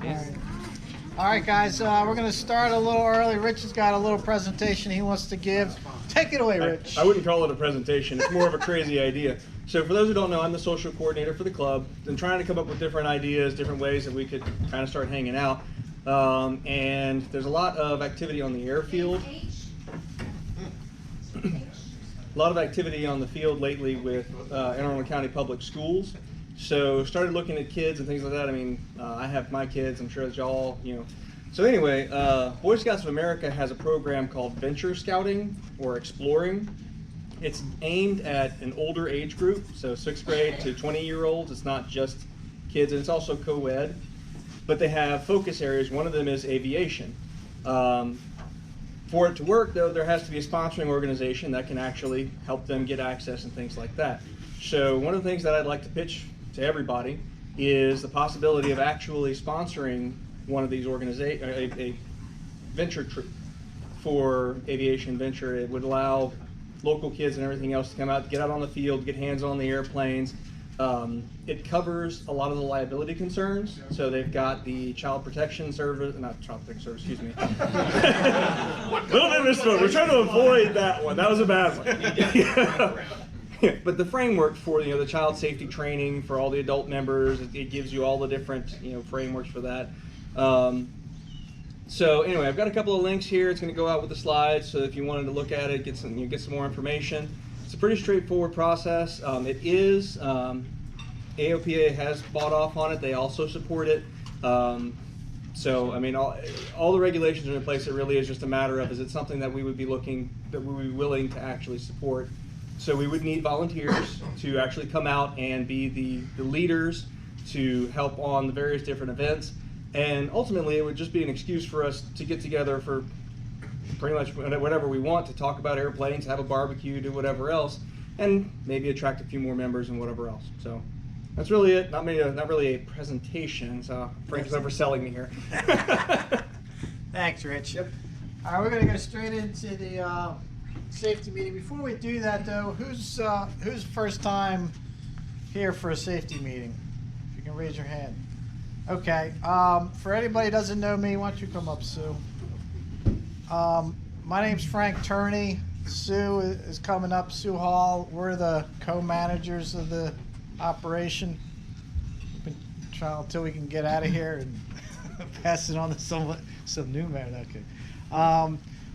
All right, guys, we're going to start a little early. Rich has got a little presentation he wants to give. Take it away, Rich. I wouldn't call it a presentation. It's more of a crazy idea. So for those who don't know, I'm the social coordinator for the club. I'm trying to come up with different ideas, different ways that we could kind of start hanging out. And there's a lot of activity on the airfield. A lot of activity on the field lately with Anne Arundel County Public Schools. So started looking at kids and things like that. I mean, I have my kids. I'm sure that y'all, So anyway, Boy Scouts of America has a program called Venture Scouting or Exploring. It's aimed at an older age group, so 6th grade to 20-year-olds. It's not just kids, and it's also co-ed. But they have focus areas. One of them is aviation. For it to work, though, there has to be a sponsoring organization that can actually help them get access and things like that. So one of the things that I'd like to pitch to everybody is the possibility of actually sponsoring one of these organizations, a venture trip for aviation venture. It would allow local kids and everything else to come out, get out on the field, get hands on the airplanes. It covers a lot of the liability concerns. So they've got the Child Protection Service, not Child Protection Service, excuse me. Little bit misspoke. We're trying to avoid that one. That was a bad one. But the framework for the child safety training for all the adult members, it gives you all the different frameworks for that. So anyway, I've got a couple of links here. It's going to go out with the slides, so if you wanted to look at it, get some more information. It's a pretty straightforward process. It is AOPA has bought off on it. They also support it. So I mean, all the regulations are in place. It really is just a matter of, is it something that we would be willing to actually support? So we would need volunteers to actually come out and be the leaders to help on the various different events. And ultimately, it would just be an excuse for us to get together for pretty much whatever we want, to talk about airplanes, have a barbecue, do whatever else, and maybe attract a few more members and whatever else. So that's really it. Not really a presentation, so Frank's overselling me here. Thanks, Rich. Yep. All right, we're going to go straight into the safety meeting. Before we do that, though, who's first time here for a safety meeting? If you can raise your hand. Okay. For anybody who doesn't know me, why don't you come up, Sue? My name's Frank Turney. Sue is coming up. Sue Hall. We're the co-managers of the operation. We've been trying until we can get out of here and pass it on to some new man. Okay.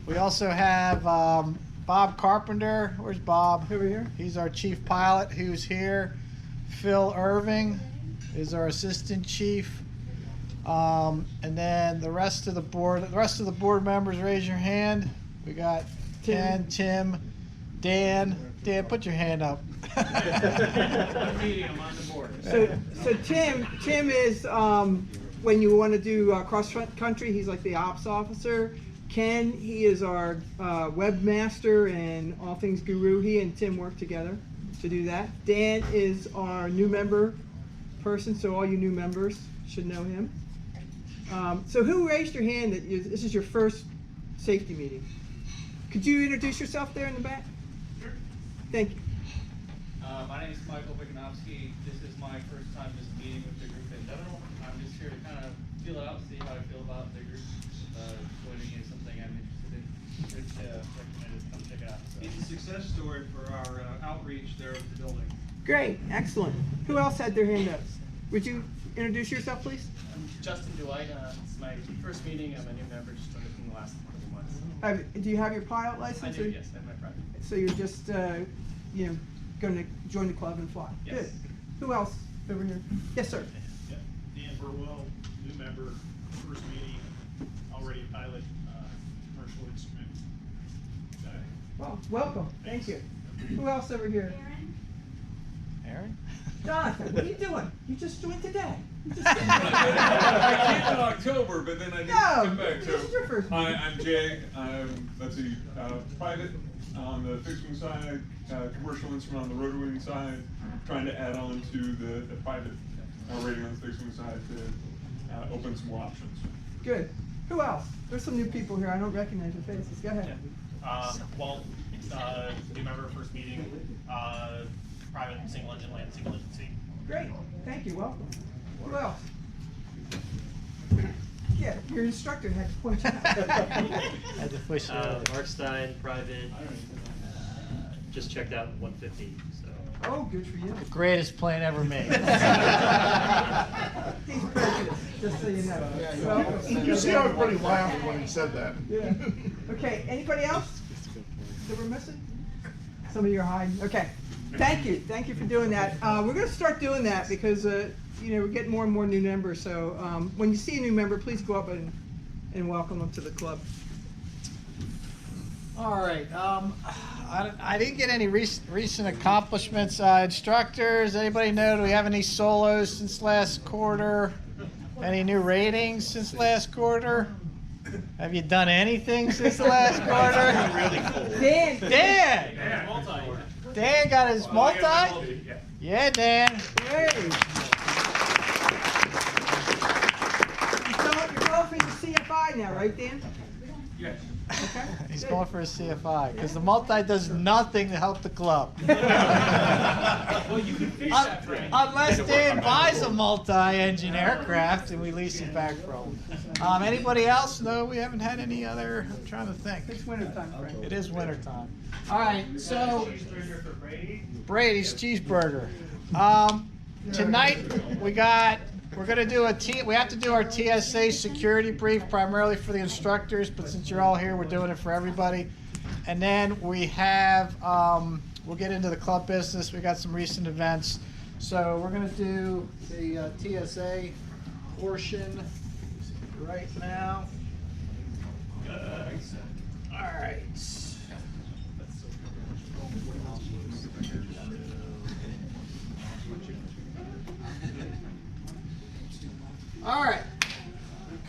We also have Bob Carpenter. Where's Bob? Over here. He's our chief pilot who's here. Phil Irving is our assistant chief. And then the rest of the board members, raise your hand. We got Ken, Tim, Dan. Dan, put your hand up. I'm on the board. So Tim is when you want to do cross country, he's like the ops officer. Ken, he is our webmaster and all things guru. He and Tim work together to do that. Dan is our new member person, so all you new members should know him. So who raised your hand that this is your first safety meeting? Could you introduce yourself there in the back? Sure. Thank you. My name is Michael Wikanowski. This is my first time just meeting with the group in general. I'm just here to kind of feel it out, see how I feel about the group. Joining is something I'm interested in. Rich recommended come check it out. So. It's a success story for our outreach there at the building. Great, excellent. Who else had their hand up? Would you introduce yourself, please? I'm Justin Dwight. It's my first meeting. I'm a new member, just joined in the last couple months. Do you have your pilot license? I do, yes. I have my private. So you're just, going to join the club and fly? Yes. Good. Who else over here? Yes, sir. Yeah. Dan Burwell, new member, first meeting, already a pilot, commercial instrument guy. Well, welcome. Thank you. Who else over here? Aaron? Jonathan, what are you doing? You just joined today. You just I came in October, but then I didn't come back. This is your first meeting. Hi, I'm Jay. I'm private on the fixed wing side, commercial instrument on the rotor wing side, trying to add on to the private rating on the fixed wing side to open some more options. Good. Who else? There's some new people here. I don't recognize your faces. Go ahead. New member, first meeting, private, single engine land, single engine seat. Great. Thank you. Welcome. Who else? Your instructor had to point you out. Had to push it out. Mark Stein, private, just checked out 150, so. Oh, good for you. The greatest plane ever made. He's prejudiced, just so you know. So- You see, I was pretty laughing when he said that. Yeah. Okay, anybody else that we're missing? Some of you are hiding. Okay. Thank you for doing that. We're gonna start doing that because, we're getting more and more new members. So when you see a new member, please go up and welcome them to the club. All right. I didn't get any recent accomplishments. Instructors, anybody know? Do we have any solos since last quarter? Any new ratings since last quarter? Have you done anything since the last quarter? Dan got his multi? Yeah, Dan. Hey. You're going for the CFI now, right, Dan? Yes. Okay. He's going for a CFI because the multi does nothing to help the club. Well, you can fix that for me. Unless Dan buys a multi-engine aircraft and we lease it back from him. Anybody else? No, we haven't had any other. I'm trying to think. It's winter time, Frank. It is winter time. All right, so Brady's cheeseburger. Tonight we're gonna do we have to do our TSA security brief primarily for the instructors, but since you're all here, we're doing it for everybody. And then we have we'll get into the club business. We got some recent events, so we're gonna do the TSA portion right now. All right. All right.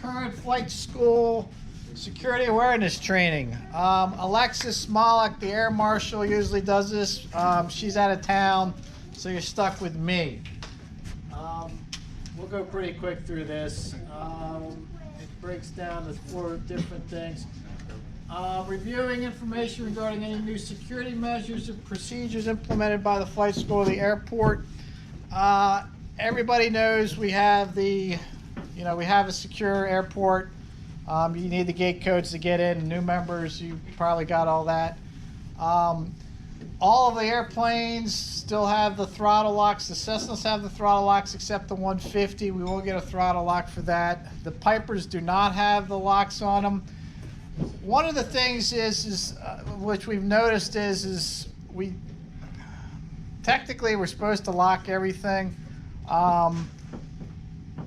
Current flight school security awareness training. Alexis Smolak, the air marshal, usually does this. She's out of town, so you're stuck with me. We'll go pretty quick through this. It breaks down to 4 different things. Reviewing information regarding any new security measures and procedures implemented by the flight school or the airport. Everybody knows we have a secure airport. You need the gate codes to get in. New members, you probably got all that. All of the airplanes still have the throttle locks. The Cessnas have the throttle locks except the 150. We will get a throttle lock for that. The Pipers do not have the locks on them. One of the things which we've noticed is technically we're supposed to lock everything.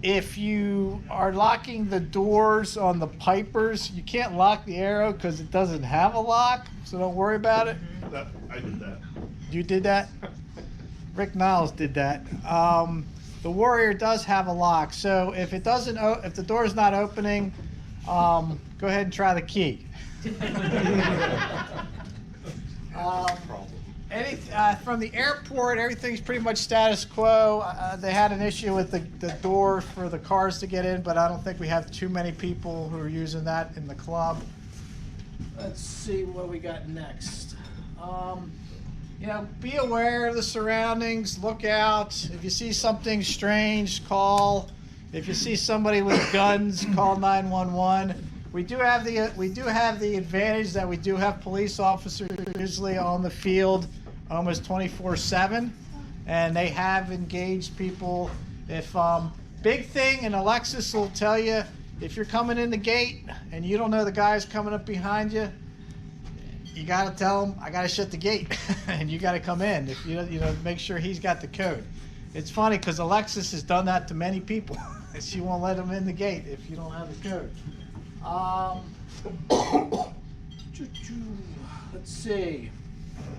If you are locking the doors on the Pipers, you can't lock the Arrow because it doesn't have a lock, so don't worry about it. I did that. You did that? Rick Niles did that. The Warrior does have a lock, so if the door is not opening, go ahead and try the key. From the airport, everything's pretty much status quo. They had an issue with the door for the cars to get in, but I don't think we have too many people who are using that in the club. Let's see what we got next. Be aware of the surroundings. Look out. If you see something strange, call. If you see somebody with guns, call 911. We do have the advantage that we do have police officers usually on the field almost 24/7, and they have engaged people. If big thing, and Alexis will tell you, if you're coming in the gate and you don't know the guy's coming up behind you, you got to tell him, I got to shut the gate, and you got to come in. If make sure he's got the code. It's funny because Alexis has done that to many people. She won't let them in the gate if you don't have the code. Let's see.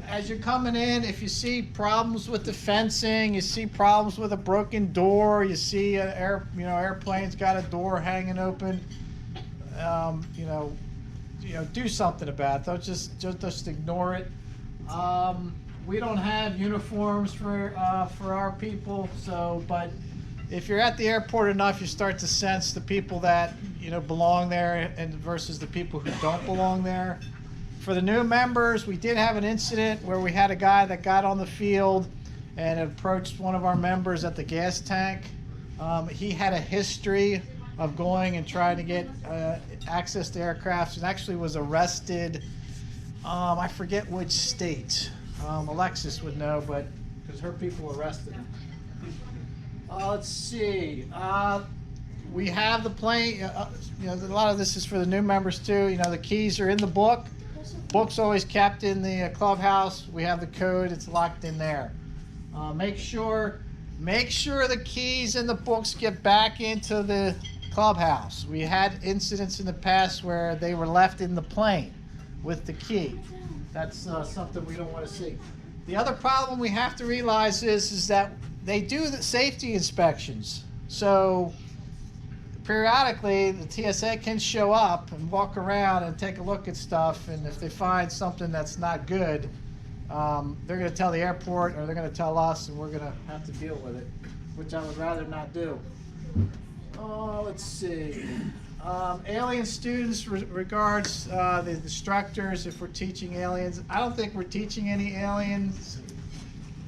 As you're coming in, if you see problems with the fencing, you see problems with a broken door, you see an airplane's got a door hanging open, do something about it. Don't just ignore it. We don't have uniforms for our people, but if you're at the airport enough, you start to sense the people that belong there and versus the people who don't belong there. For the new members, we did have an incident where we had a guy that got on the field and approached one of our members at the gas tank. He had a history of going and trying to get access to aircraft, and actually was arrested. I forget which state. Alexis would know, but because her people arrested him. Let's see. We have the plane. You know, a lot of this is for the new members too. You know, the keys are in the book. Book's always kept in the clubhouse. We have the code. It's locked in there. Make sure the keys and the books get back into the clubhouse. We had incidents in the past where they were left in the plane with the key. That's something we don't want to see. The other problem we have to realize is that they do the safety inspections. So periodically the TSA can show up and walk around and take a look at stuff, and if they find something that's not good, they're going to tell the airport or they're going to tell us, and we're going to have to deal with it, which I would rather not do. Let's see. Alien students regards the instructors, if we're teaching aliens. I don't think we're teaching any aliens.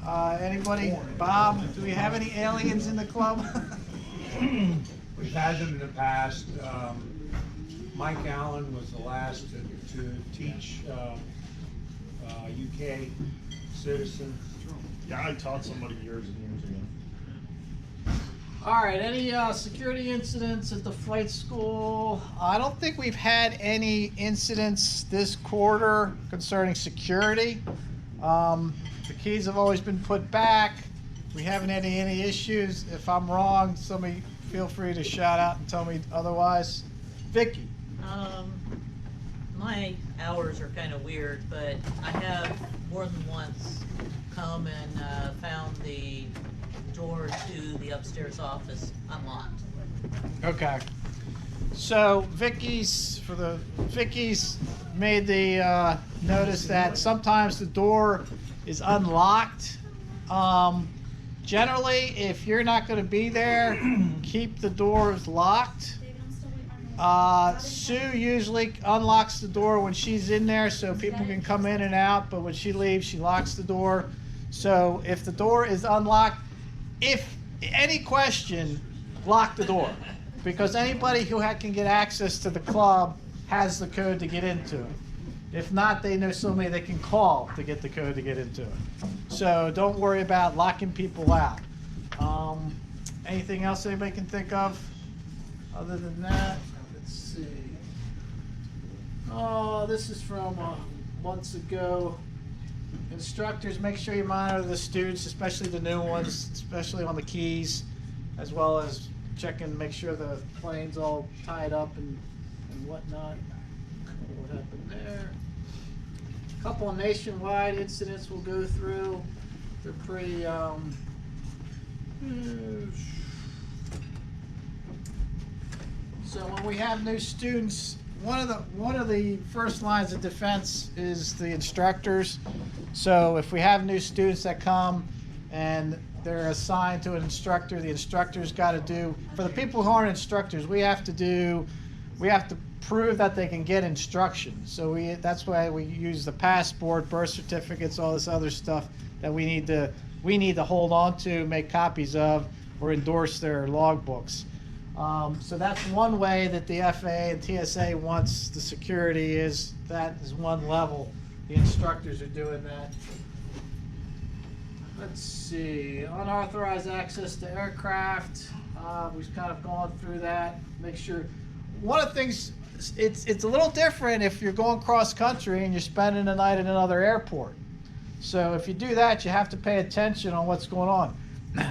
Anybody? Bob, do we have any aliens in the club? We've had them in the past. Mike Allen was the last to teach UK citizen. Yeah, I taught somebody years and years ago. All right, any security incidents at the flight school? I don't think we've had any incidents this quarter concerning security. The keys have always been put back. We haven't had any issues. If I'm wrong, somebody feel free to shout out and tell me otherwise. Vicky. My hours are kind of weird, but I have more than once come and found the door to the upstairs office unlocked. Okay. So Vicky's made the notice that sometimes the door is unlocked. Generally, if you're not going to be there, keep the doors locked. Sue usually unlocks the door when she's in there so people can come in and out, but when she leaves, she locks the door. So if the door is unlocked, if any question, lock the door, because anybody who can get access to the club has the code to get into it. If not, they know somebody they can call to get the code to get into it. So don't worry about locking people out. Anything else anybody can think of other than that? Let's see. Oh, this is from months ago. Instructors, make sure you monitor the students, especially the new ones, especially on the keys, as well as check and make sure the plane's all tied up and whatnot. What happened there? A couple of nationwide incidents we'll go through. They're pretty so when we have new students, one of the first lines of defense is the instructors. So if we have new students that come and they're assigned to an instructor, the instructor's got to do, for the people who aren't instructors, we have to prove that they can get instruction. So that's why we use the passport, birth certificates, all this other stuff that we need to hold on to, make copies of, or endorse their logbooks. So that's one way that the FAA and TSA wants the security, is that is one level. The instructors are doing that. Let's see, unauthorized access to aircraft. We've kind of gone through that. Make sure, one of the things, it's a little different if you're going cross country and you're spending the night in another airport. So if you do that, you have to pay attention on what's going on.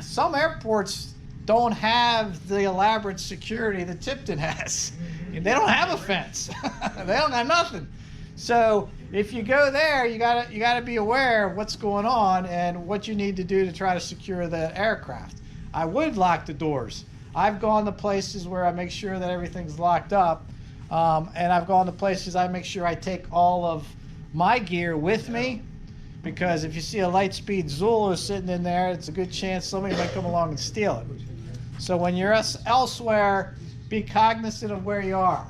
Some airports don't have the elaborate security that Tipton has. They don't have a fence. They don't have nothing. So if you go there, you gotta be aware of what's going on and what you need to do to try to secure the aircraft. I would lock the doors. I've gone to places where I make sure that everything's locked up, and I've gone to places I make sure I take all of my gear with me, because if you see a Lightspeed Zulu sitting in there, it's a good chance somebody might come along and steal it. So when you're elsewhere, be cognizant of where you are.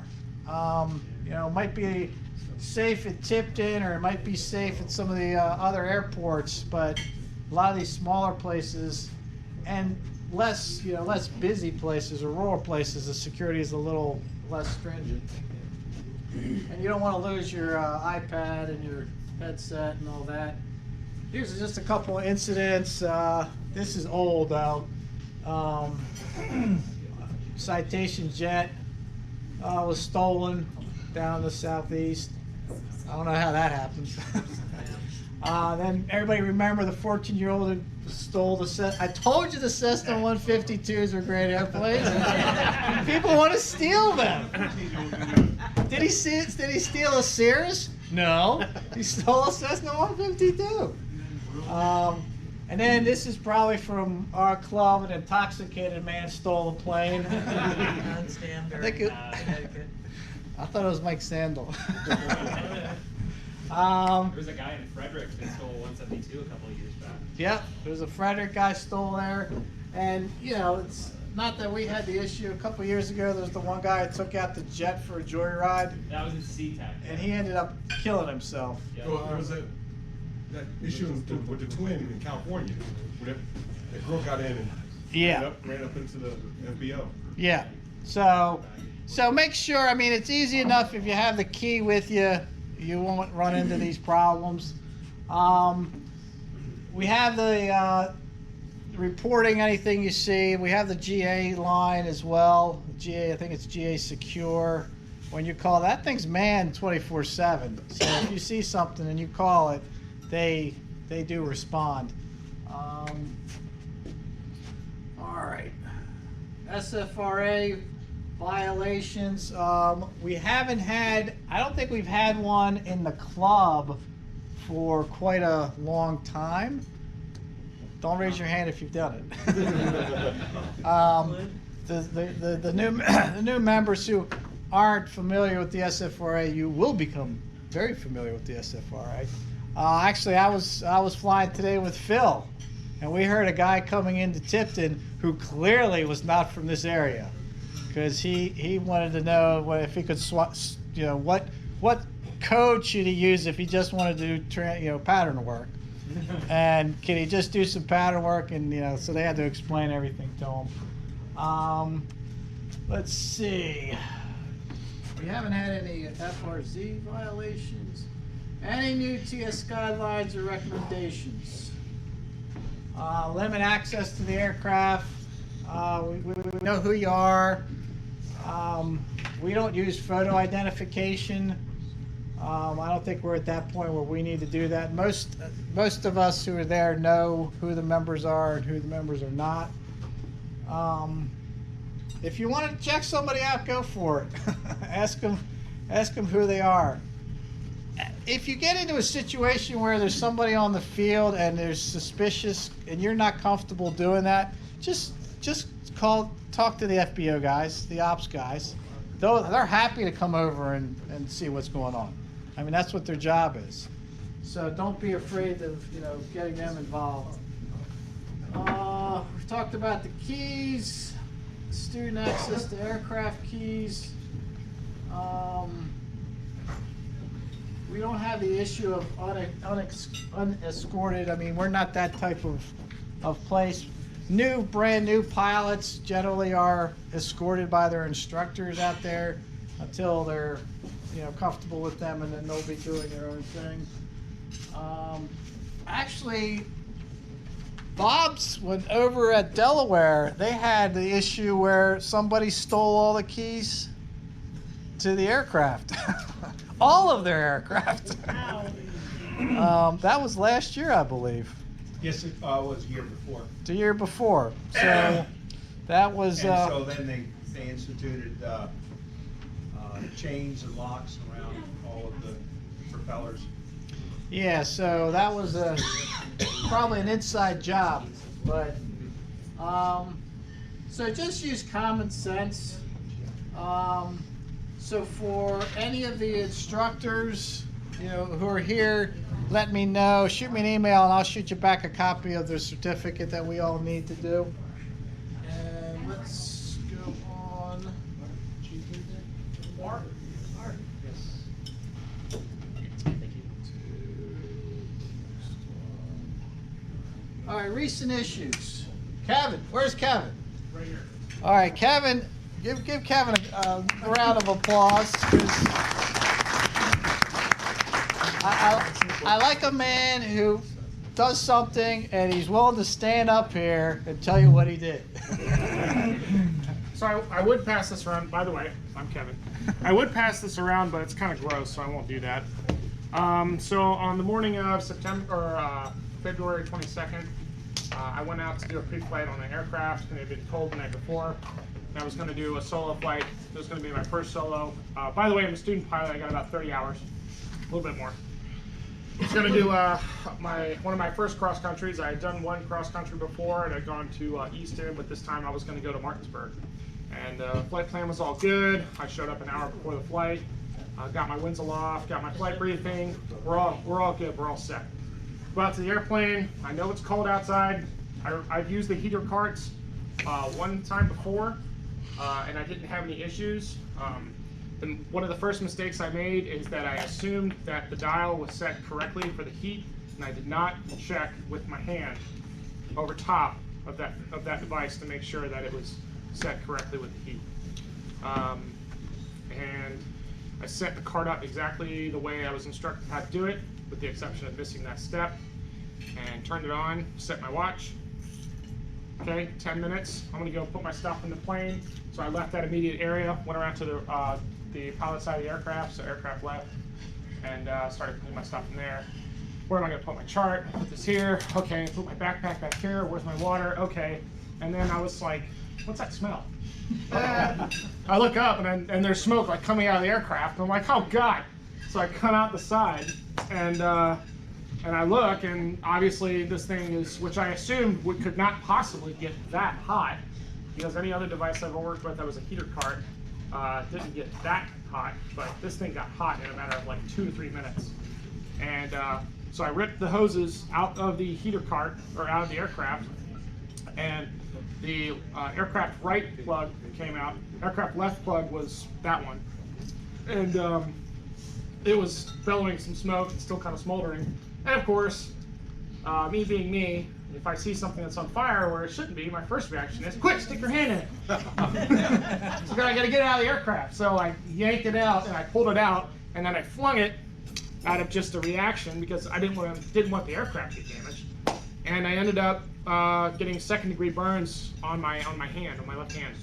You know, it might be safe at Tipton, or it might be safe at some of the other airports, but a lot of these smaller places, and less, less busy places or rural places, the security is a little less stringent. And you don't want to lose your iPad and your headset and all that. Here's just a couple of incidents. This is old though. Citation jet was stolen down in the southeast. I don't know how that happens. Then everybody remember the 14-year-old who stole the I told you the Cessna 152s were great airplanes. People want to steal them. Did he steal a Cirrus? No. He stole a Cessna 152. And then this is probably from our club. An intoxicated man stole a plane. Non-standard. I thought it was Mike Sandel. There was a guy in Frederick that stole 172 a couple of years back. Yep, there's a Frederick guy stole there. And, it's not that we had the issue. A couple years ago, there was the one guy that took out the jet for a joyride. That was in SeaTac. And he ended up killing himself. Yeah. Well, there was that issue with the twin in California, where the girl got in and ran up into the FBO. Yeah. So make sure, it's easy enough if you have the key with you, you won't run into these problems. We have the reporting anything you see. We have the GA line as well. GA, I think it's GA Secure. When you call, that thing's manned 24/7. So if you see something and you call it, they do respond. All right. SFRA violations. We haven't had, I don't think we've had one in the club for quite a long time. Don't raise your hand if you've done it. The new members who aren't familiar with the SFRA, you will become very familiar with the SFRA. Actually, I was flying today with Phil, and we heard a guy coming into Tipton who clearly was not from this area, because he wanted to know if he could what code should he use if he just wanted to do pattern work, and can he just do some pattern work, and so they had to explain everything to him. Let's see. We haven't had any FRZ violations. Any new TS guidelines or recommendations? Limit access to the aircraft. We know who you are. We don't use photo identification. I don't think we're at that point where we need to do that. Most of us who are there know who the members are and who the members are not. If you want to check somebody out, go for it. Ask them who they are. If you get into a situation where there's somebody on the field and there's suspicious and you're not comfortable doing that, just talk to the FBO guys, the ops guys. They're happy to come over and see what's going on. That's what their job is. So don't be afraid of getting them involved. We've talked about the keys, student access to aircraft keys. We don't have the issue of unescorted. We're not that type of place. Brand new pilots generally are escorted by their instructors out there until they're comfortable with them, and then they'll be doing their own thing. Actually, Bob's went over at Delaware. They had the issue where somebody stole all the keys to the aircraft. All of their aircraft. That was last year, I believe. Yes, it was the year before. The year before. So that was. And so then they instituted chains and locks around all of the propellers. Yeah, so that was probably an inside job, but so just use common sense. So for any of the instructors, who are here, let me know. Shoot me an email, and I'll shoot you back a copy of the certificate that we all need to do. And let's go on. Mark. Yes. All right, recent issues. Kevin, where's Kevin? Right here. All right, Kevin, give Kevin a round of applause. 'Cause I like a man who does something and he's willing to stand up here and tell you what he did. So I would pass this around. By the way, I'm Kevin. I would pass this around, but it's kind of gross, so I won't do that. So on the morning of February 22nd, I went out to do a pre-flight on an aircraft, and it had been told the night before. And I was going to do a solo flight. It was going to be my first solo. By the way, I'm a student pilot. I got about 30 hours, a little bit more. I was going to do one of my first cross countries. I had done one cross country before, and I'd gone to Easton, but this time I was going to go to Martinsburg. And flight plan was all good. I showed up an hour before the flight, got my winds aloft, got my flight briefing. We're all good. We're all set. Go out to the airplane. I know it's cold outside. I've used the heater carts one time before, and I didn't have any issues. And one of the first mistakes I made is that I assumed that the dial was set correctly for the heat, and I did not check with my hand over top of that device to make sure that it was set correctly with the heat. And I set the cart up exactly the way I was instructed how to do it, with the exception of missing that step, and turned it on, set my watch. Okay, 10 minutes, I'm gonna go put my stuff in the plane. So I left that immediate area, went around to the pilot side of the aircraft, so aircraft left, and started putting my stuff in there. Where am I gonna put my chart? Put this here, okay, put my backpack back here, where's my water? Okay, and then I was like, what's that smell? I look up and there's smoke like coming out of the aircraft, and I'm like, oh God. So I cut out the side, and I look, and obviously this thing is, which I assumed could not possibly get that hot, because any other device I've ever worked with that was a heater cart didn't get that hot, but this thing got hot in a matter of like 2 to 3 minutes. And so I ripped the hoses out of the heater cart, or out of the aircraft, and the aircraft right plug came out. Aircraft left plug was that one. And it was bellowing some smoke, it's still kind of smoldering. And of course, me being me, if I see something that's on fire where it shouldn't be, my first reaction is, quick, stick your hand in it. So I gotta get it out of the aircraft. So I yanked it out and I pulled it out, and then I flung it out of just a reaction because I didn't want the aircraft to get damaged. And I ended up getting 2nd-degree burns on my hand, on my left hand.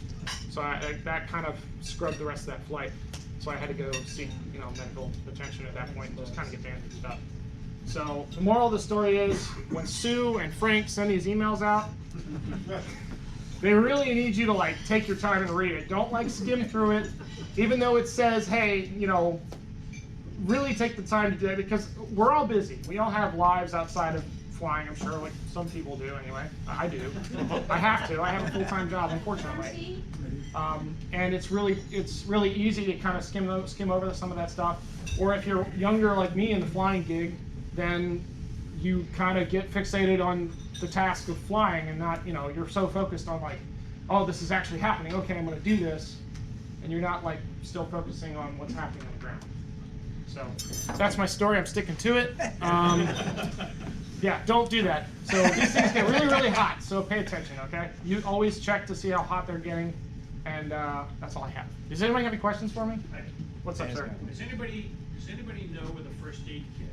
So that kind of scrubbed the rest of that flight. So I had to go seek, medical attention at that point and just kind of get bandaged up. So the moral of the story is, when Sue and Frank send these emails out, they really need you to take your time and read it. Don't skim through it, even though it says, hey, really take the time to do it, because we're all busy. We all have lives outside of flying, I'm sure, like some people do anyway. I do. I have to. I have a full-time job, unfortunately. And it's really easy to kind of skim over some of that stuff. Or if you're younger like me in the flying gig, then you kind of get fixated on the task of flying and not, you're so focused on oh, this is actually happening. Okay, I'm going to do this. And you're not still focusing on what's happening on the ground. So that's my story. I'm sticking to it. Yeah, don't do that. So these things get really, really hot, so pay attention, okay? You always check to see how hot they're getting, and that's all I have. Does anybody have any questions for me? What's up, sir? Does anybody know where the first aid kit?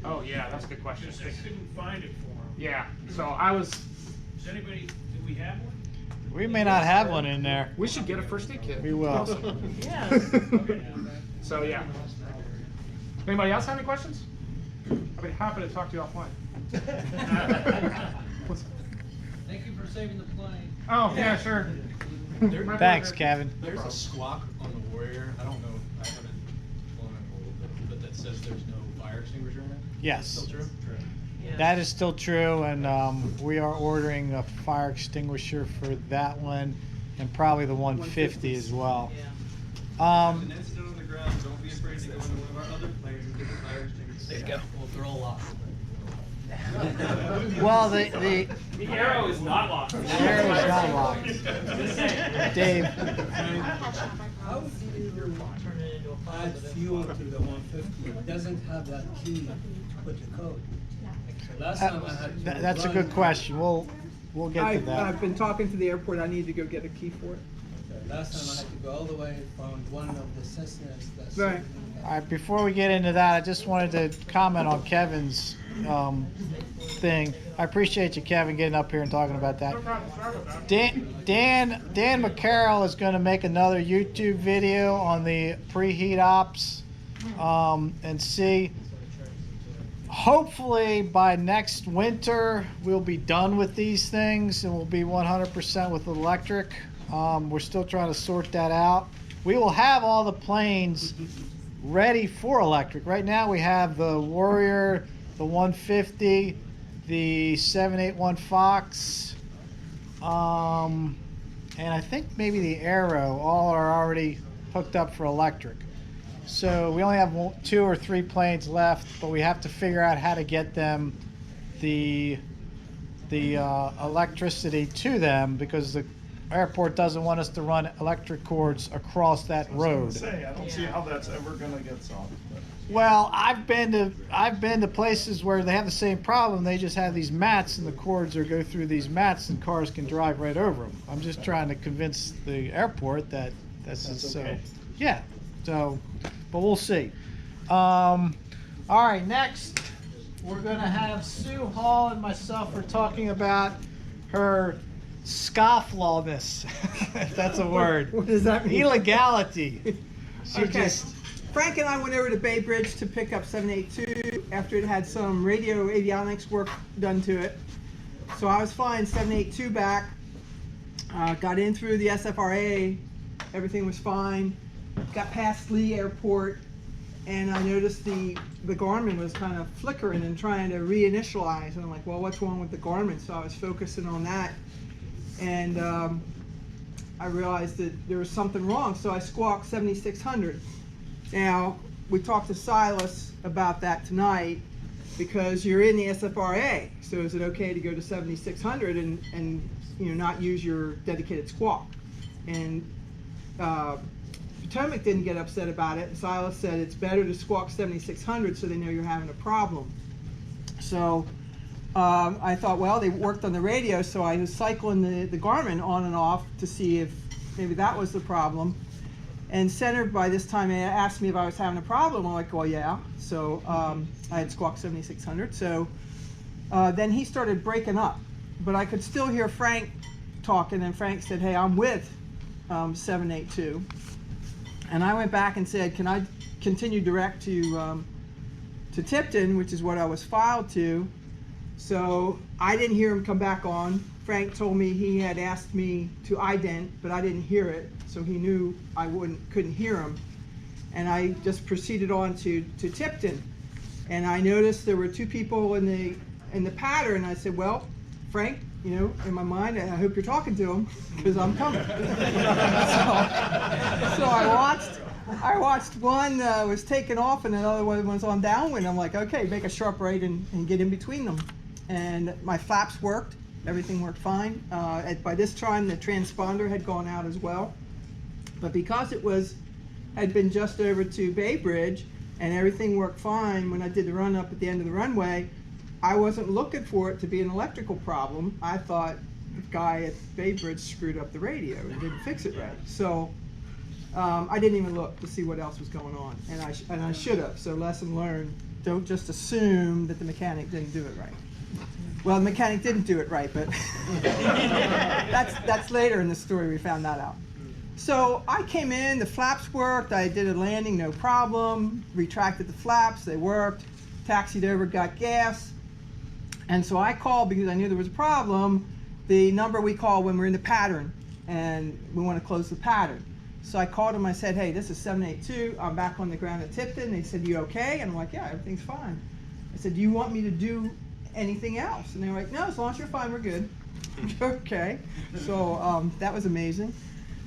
Oh yeah, that's a good question. Because I couldn't find it for him. Yeah, so I was... Do we have one? We may not have one in there. We should get a first aid kit. We will. Yeah. So yeah. Anybody else have any questions? I'd be happy to talk to you offline. Thank you for saving the plane. Oh, yeah, sure. Thanks, Kevin. There's a squawk on the Warrior. I don't know, I haven't flown it a little bit, but that says there's no fire extinguisher in it. Yes. Still true? True. That is still true, and we are ordering a fire extinguisher for that one, and probably the 150 as well. Yeah. An incident on the ground, don't be afraid to go into one of our other planes and get the fire extinguisher. There you go. Well, they're all locked. Well, the arrow is not locked. The arrow is not locked. Dave. How do you add fuel to the 150? It doesn't have that key to put the code. So last time I had to That's a good question. We'll we'll get to that. I've been talking to the airport. I need to go get a key for it. Last time I had to go all the way from one of the Cessnas that's Right. All right, before we get into that, I just wanted to comment on Kevin's thing. I appreciate you, Kevin, getting up here and talking about that. No problem, sorry about that. Dan McCarroll is going to make another YouTube video on the preheat ops and see. Hopefully by next winter we'll be done with these things and we'll be 100% with electric. We're still trying to sort that out. We will have all the planes ready for electric. Right now we have the Warrior, the 150, the 781 Fox, and I think maybe the Arrow, all are already hooked up for electric. So we only have 2 or 3 planes left, but we have to figure out how to get them the electricity to them, because the airport doesn't want us to run electric cords across that road. I don't see how that's ever gonna get solved. But. Well, I've been to places where they have the same problem. They just have these mats, and the cords go through these mats, and cars can drive right over them. I'm just trying to convince the airport that this is okay. so. Yeah. So, but we'll see. All right. Next, we're gonna have Sue Hall and myself. We're talking about her scofflawless, if that's a word. What does that mean? Illegality. She Okay. Frank and I went over to Bay Bridge to pick up 782 after it had some radio avionics work done to it. So I was flying 782 back, got in through the SFRA, everything was fine. Got past Lee Airport, and I noticed the Garmin was kind of flickering and trying to reinitialize. And I'm like, well, what's wrong with the Garmin? So I was focusing on that. And I realized that there was something wrong, so I squawked 7600. Now, we talked to Silas about that tonight, because you're in the SFRA, so is it okay to go to 7600 and not use your dedicated squawk? And Potomac didn't get upset about it. Silas said it's better to squawk 7600 so they know you're having a problem. So I thought, well, they worked on the radio, so I was cycling the Garmin on and off to see if maybe that was the problem. And Senator by this time asked me if I was having a problem. I'm like, well, yeah. So I had squawked 7600. So then he started breaking up, but I could still hear Frank talking, and Frank said, hey, I'm with 782. And I went back and said, can I continue direct to Tipton, which is what I was filed to. So I didn't hear him come back on. Frank told me he had asked me to ident, but I didn't hear it, so he knew I couldn't hear him. And I just proceeded on to Tipton. And I noticed there were 2 people in the pattern. I said, well, Frank, in my mind, I hope you're talking to him, because I'm coming. So I watched one was taking off, and another one was on downwind. I'm like, okay, make a sharp right and get in between them. And my flaps worked. Everything worked fine. By this time, the transponder had gone out as well. But because it had been just over to Bay Bridge, and everything worked fine when I did the run up at the end of the runway, I wasn't looking for it to be an electrical problem. I thought the guy at Bay Bridge screwed up the radio and didn't fix it right. So I didn't even look to see what else was going on, and I should have. So lesson learned: don't just assume that the mechanic didn't do it right. Well, the mechanic didn't do it right, but that's later in the story we found that out. So I came in, the flaps worked, I did a landing, no problem, retracted the flaps, they worked, taxied over, got gas. And so I called, because I knew there was a problem, the number we call when we're in the pattern and we want to close the pattern. So I called them, I said, hey, this is 782, I'm back on the ground at Tipton. They said, you okay? And I'm like, yeah, everything's fine. I said, do you want me to do anything else? And they were like, no, as long as you're fine, we're good. Okay, so that was amazing.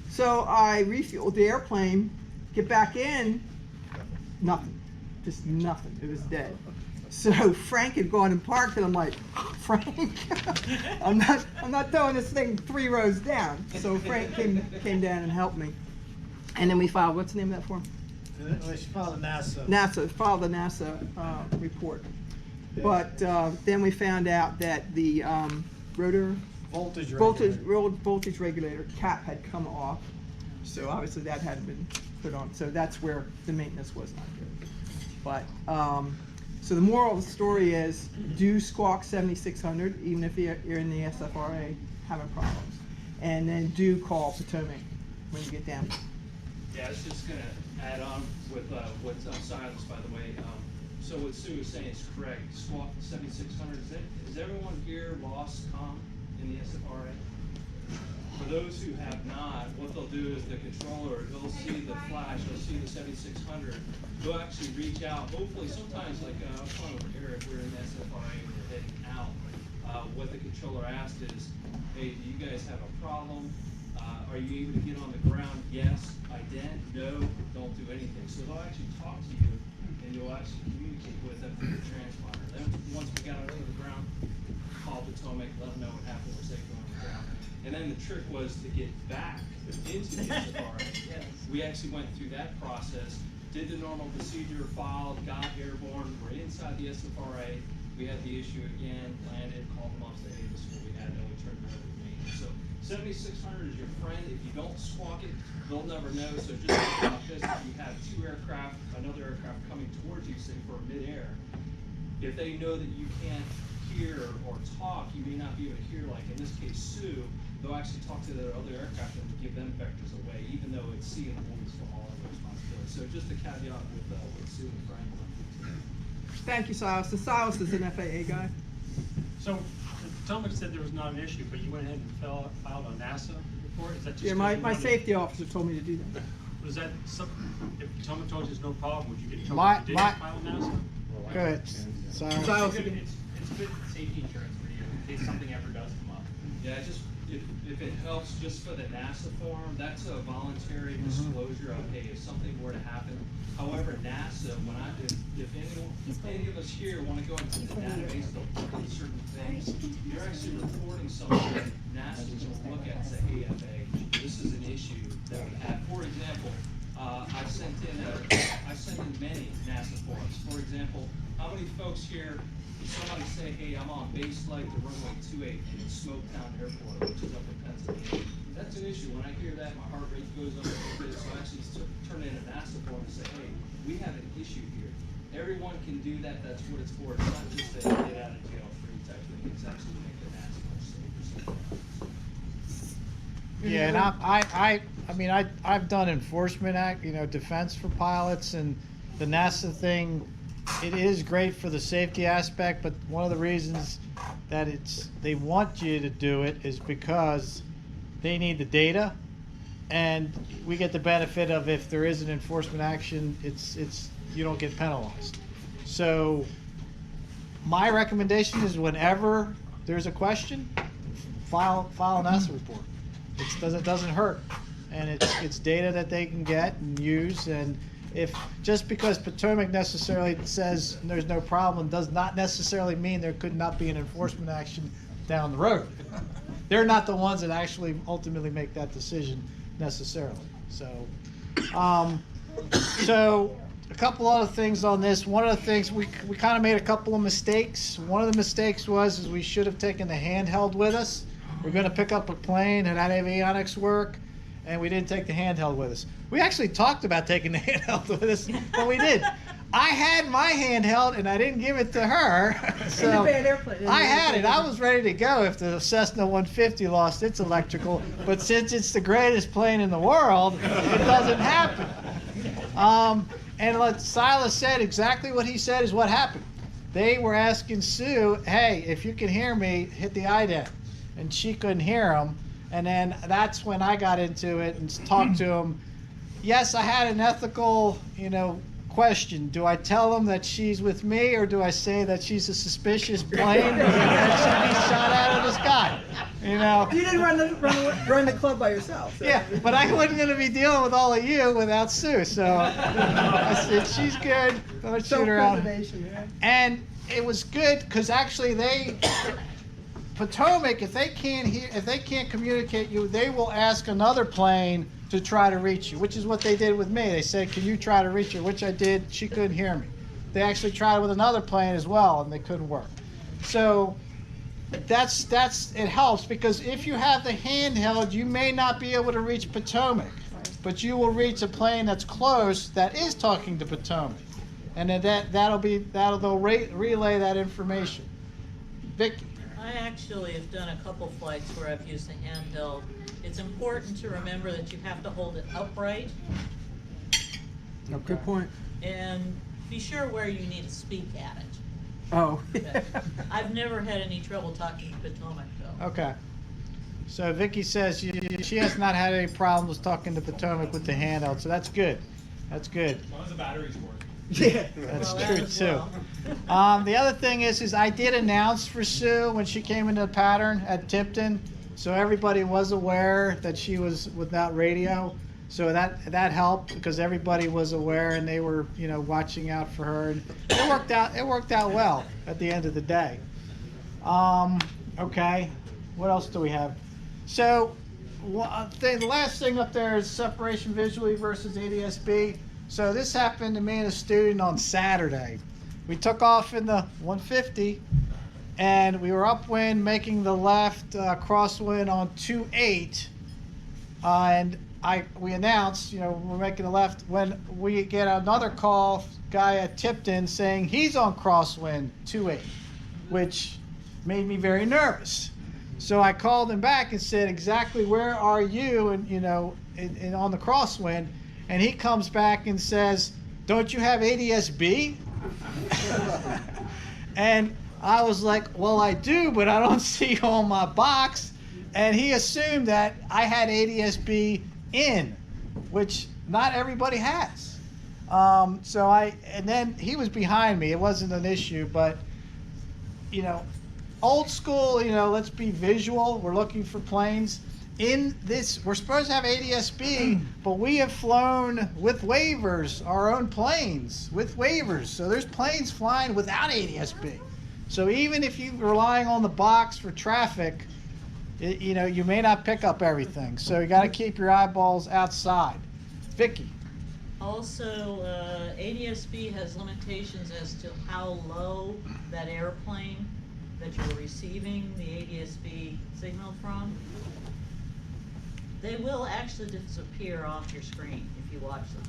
So I refueled the airplane, get back in, nothing, just nothing, it was dead. So Frank had gone and parked, and I'm like, Frank, I'm not throwing this thing 3 rows down. So Frank came down and helped me. And then we filed, what's the name of that form? We filed the NASA. Filed the NASA report. But then we found out that the rotor voltage voltage regulator cap had come off. So obviously that hadn't been put on. So that's where the maintenance was not good. But so the moral of the story is do squawk 7600 even if you're in the SFRA having problems, and then do call Potomac when you get down. Yeah, I was just gonna add on with what's Silas, by the way. So what Sue is saying is correct. Squawk 7600. Is everyone here lost comm in the SFRA? For those who have not, what they'll do is the controller, he'll see the flash, he'll see the 7600. He'll actually reach out. Hopefully, sometimes like I was talking over here, if we're in the SFRA and we're heading out, what the controller asked is, hey, do you guys have a problem? Are you able to get on the ground? Yes. Ident? No. Don't do anything. So they'll actually talk to you, and you'll actually communicate with them through the transponder. Then once we got on the ground, call Potomac, let them know what happened, we're safe on the ground. And then the trick was to get back into the SFRA. Yes. We actually went through that process, did the normal procedure, filed, got airborne, we're inside the SFRA. We had the issue again, landed, called them up, said, hey, this is what we had, no, we turned it over to me. So 7600 is your friend. If you don't squawk it, they'll never know. So just think about this: if you have two aircraft, another aircraft coming towards you, say for midair, if they know that you can't hear or talk, you may not be able to hear. Like in this case, Sue, they'll actually talk to their other aircraft and give them vectors away, even though it's sea and voice for all of the responsibility. So just a caveat with Sue and Frank. Thank you, Silas. So Silas is an FAA guy. So Potomac said there was not an issue, but you went ahead and filed a NASA report? Is that just Yeah, my safety officer told me to do that. Was that if Potomac told you there's no problem, would you get in trouble My- if you my- didn't file a NASA? Go ahead. Silas. Silas. It's good safety insurance for you in case something ever does come up. Yeah, just if it helps, just for the NASA form, that's a voluntary disclosure of, hey, if something were to happen. However, NASA, if any of us here want to go into the database to look at certain things, you're actually reporting something. NASA's going to look at and say, hey, FAA, this is an issue that we have. For example, I've sent in many NASA forms. For example, how many folks here? Somebody say, hey, I'm on base flight to runway 28 in Smoketown Airport, which is up in Pennsylvania. That's an issue. When I hear that, my heart rate goes up a little bit. So I actually turn in a NASA form and say, hey, we have an issue here. Everyone can do that. That's what it's for. It's not just a get out of jail free type thing. It's actually to make the NASA more safer. Yeah, and I mean, I've done enforcement act, defense for pilots, and the NASA thing. It is great for the safety aspect, but one of the reasons that they want you to do it is because they need the data, and we get the benefit of if there is an enforcement action, you don't get penalized. So my recommendation is whenever there's a question, file a NASA report. It doesn't hurt, and it's data that they can get and use. And if just because Potomac necessarily says there's no problem does not necessarily mean there could not be an enforcement action down the road. They're not the ones that actually ultimately make that decision necessarily. So, so a couple other things on this. One of the things we kind of made a couple of mistakes. One of the mistakes was we should have taken the handheld with us. We're going to pick up a plane and had avionics work, and we didn't take the handheld with us. We actually talked about taking the handheld with us, but we did. I had my handheld and I didn't give it to her. So I had it. I was ready to go if the Cessna 150 lost its electrical, but since it's the greatest plane in the world, it doesn't happen. And like Silas said, exactly what he said is what happened. They were asking Sue, hey, if you can hear me, hit the ident. And she couldn't hear him. And then that's when I got into it and talked to him. Yes, I had an ethical, question. Do I tell them that she's with me, or do I say that she's a suspicious plane that should be shot out of the sky? You didn't run the club by yourself. So. Yeah, but I wasn't going to be dealing with all of you without Sue. So I said, she's good. Don't shoot her out. Yeah. And it was good because actually Potomac, if they can't communicate you, they will ask another plane to try to reach you, which is what they did with me. They said, can you try to reach her? Which I did. She couldn't hear me. They actually tried with another plane as well, and they couldn't work. So it helps, because if you have the handheld, you may not be able to reach Potomac, but you will reach a plane that's close that is talking to Potomac, and then they'll relay that information. Vicky. I actually have done a couple flights where I've used the handheld. It's important to remember that you have to hold it upright. Oh, good point. And be sure where you need to speak at it. Oh. I've never had any trouble talking to Potomac though. Okay. So Vicky says she has not had any problems talking to Potomac with the handheld, so that's good. That's good. As long as the batteries work. Yeah, that's true too. The other thing is I did announce for Sue when she came into the pattern at Tipton, so everybody was aware that she was without radio. So that helped, because everybody was aware and they were, watching out for her. And it worked out well at the end of the day. Okay, what else do we have? So the last thing up there is separation visually versus ADS-B. So this happened to me and a student on Saturday. We took off in the 150 and we were upwind making the left crosswind on 28, and we announced, we're making the left, when we get another call, guy at Tipton saying he's on crosswind 28, which made me very nervous. So I called him back and said, exactly where are you, and on the crosswind, and he comes back and says, don't you have ADS-B? And I was like, well, I do, but I don't see on my box. And he assumed that I had ADS-B in, which not everybody has. And then he was behind me. It wasn't an issue, but old school, let's be visual. We're looking for planes. In this, we're supposed to have ADS-B, but we have flown with waivers, our own planes with waivers. So there's planes flying without ADS-B. So even if you're relying on the box for traffic, you may not pick up everything, so you got to keep your eyeballs outside. Vicky. Also, ADS-B has limitations as to how low that airplane that you're receiving the ADS-B signal from. They will actually disappear off your screen if you watch them,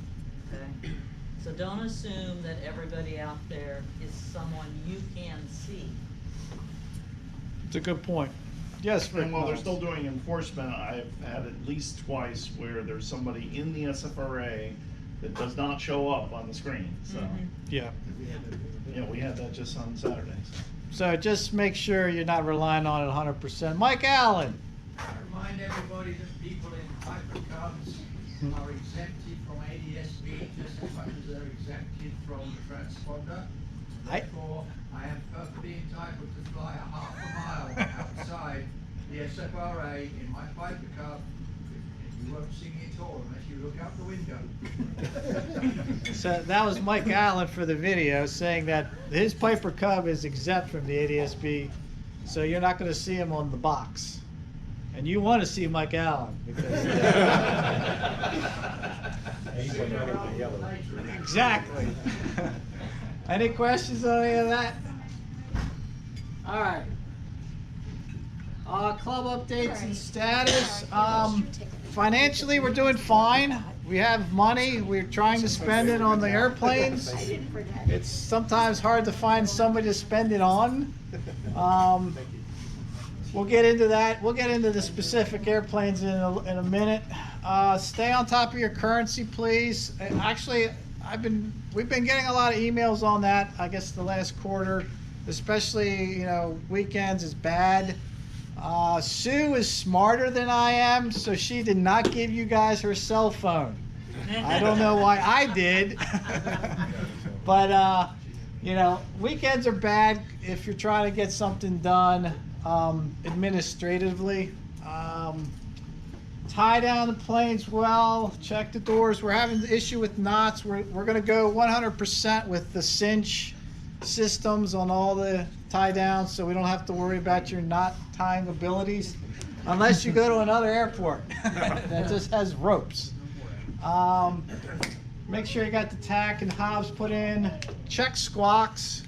okay? So don't assume that everybody out there is someone you can see. It's a good point. Yes, And while they're still doing enforcement, I've had at least twice where there's somebody in the SFRA that does not show up on the screen, so. Yeah. Yeah, we had that just on Saturday, so. So just make sure you're not relying on it 100%. Mike Allen. I remind everybody that people in Piper Cubs are exempted from ADS-B just as much as they're exempted from the transponder. Therefore, I am perfectly entitled to fly a half a mile outside the SFRA in my Piper Cub. You won't see me at all unless you look out the window. So that was Mike Allen for the video, saying that his Piper Cub is exempt from the ADS-B, so you're not going to see him on the box. And you want to see Mike Allen because exactly. Any questions on any of that? All right. Club updates and status. Financially, we're doing fine. We have money. We're trying to spend it on the airplanes. It's sometimes hard to find somebody to spend it on. We'll get into that. We'll get into the specific airplanes in a minute. Stay on top of your currency, please. Actually, we've been getting a lot of emails on that. I guess the last quarter, especially weekends is bad. Sue is smarter than I am, so she did not give you guys her cell phone. I don't know why I did, but weekends are bad if you're trying to get something done. Administratively, tie down the planes well, check the doors. We're having the issue with knots. We're going to go 100% with the cinch systems on all the tie downs, so we don't have to worry about your knot tying abilities, unless you go to another airport that just has ropes. Make sure you got the tack and hobs put in. Check squawks.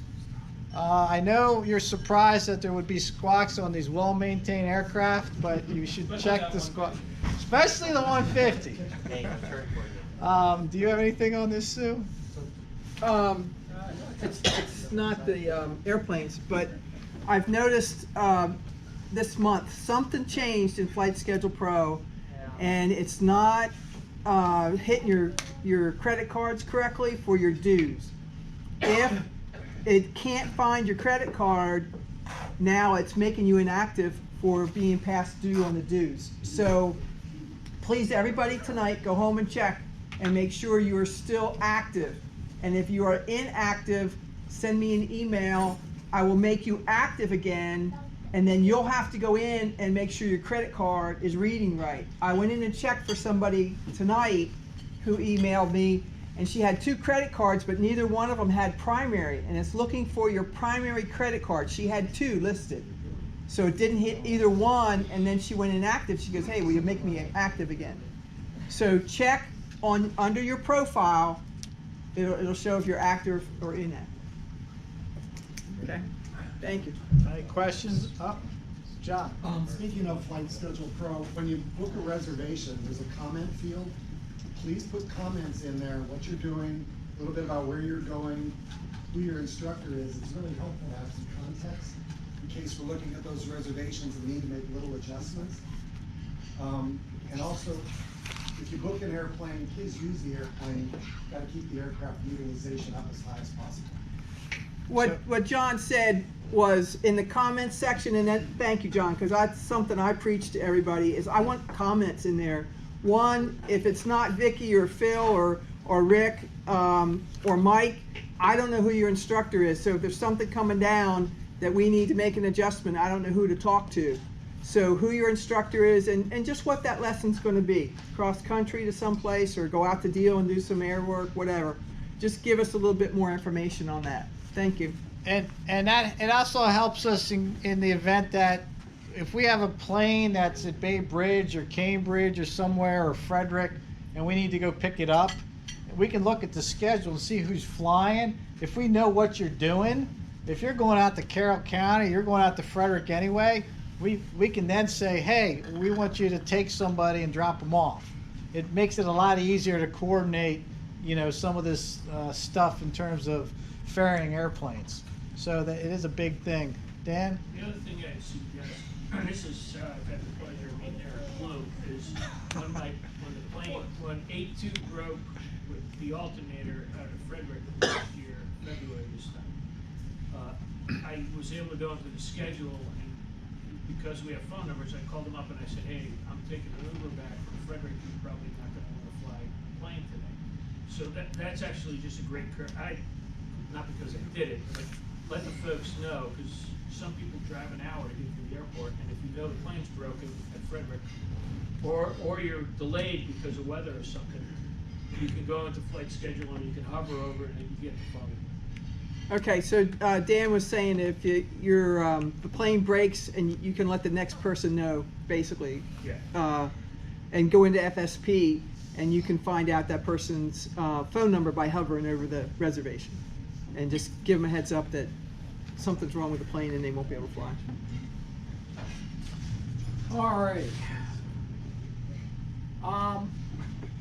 I know you're surprised that there would be squawks on these well-maintained aircraft, but you should check the squawk, especially the 150. Do you have anything on this, Sue? It's not the airplanes, but I've noticed this month something changed in Flight Schedule Pro, and it's not hitting your credit cards correctly for your dues. If it can't find your credit card, now it's making you inactive for being past due on the dues. So please, everybody tonight, go home and check and make sure you are still active. And if you are inactive, send me an email. I will make you active again, and then you'll have to go in and make sure your credit card is reading right. I went in and checked for somebody tonight who emailed me, and she had 2 credit cards, but neither one of them had primary, and it's looking for your primary credit card. She had 2 listed. So it didn't hit either one, and then she went inactive. She goes, hey, will you make me active again? So check on under your profile. It'll show if you're active or inactive. Okay, thank you. Any questions? John. Speaking of Flight Schedule Pro, when you book a reservation, there's a comment field. Please put comments in there, what you're doing, a little bit about where you're going, who your instructor is. It's really helpful to have some context in case we're looking at those reservations and need to make little adjustments. And also, if you book an airplane, please use the airplane. Got to keep the aircraft utilization up as high as possible. What John said was in the comments section, and then thank you, John, because that's something I preach to everybody, is I want comments in there. One, if it's not Vicky or Phil or Rick or Mike, I don't know who your instructor is. So if there's something coming down that we need to make an adjustment, I don't know who to talk to. So who your instructor is and just what that lesson's going to be. Cross country to someplace or go out to deal and do some air work, whatever. Just give us a little bit more information on that. Thank you. And that it also helps us in the event that if we have a plane that's at Bay Bridge or Cambridge or somewhere or Frederick and we need to go pick it up, we can look at the schedule and see who's flying. If we know what you're doing, if you're going out to Carroll County, you're going out to Frederick anyway, we can then say, hey, we want you to take somebody and drop them off. It makes it a lot easier to coordinate, some of this stuff in terms of ferrying airplanes. So that it is a big thing. Dan? The other thing I'd suggest, and this is, I've had the pleasure of meeting Eric Blue, is when 82 broke with the alternator out of Frederick last year, February this time, I was able to go into the schedule, and because we have phone numbers, I called them up and I said, hey, I'm taking an Uber back from Frederick, you're probably not going to want to fly a plane today. So that's actually just a great not because I did it, but let the folks know, because some people drive an hour to get to the airport, and if you know the plane's broken at Frederick, or you're delayed because of weather or something, you can go into flight schedule and you can hover over it and you get the phone. Okay, so Dan was saying if the plane breaks and you can let the next person know, basically, and go into FSP, and you can find out that person's phone number by hovering over the reservation, and just give them a heads up that something's wrong with the plane and they won't be able to fly. All right.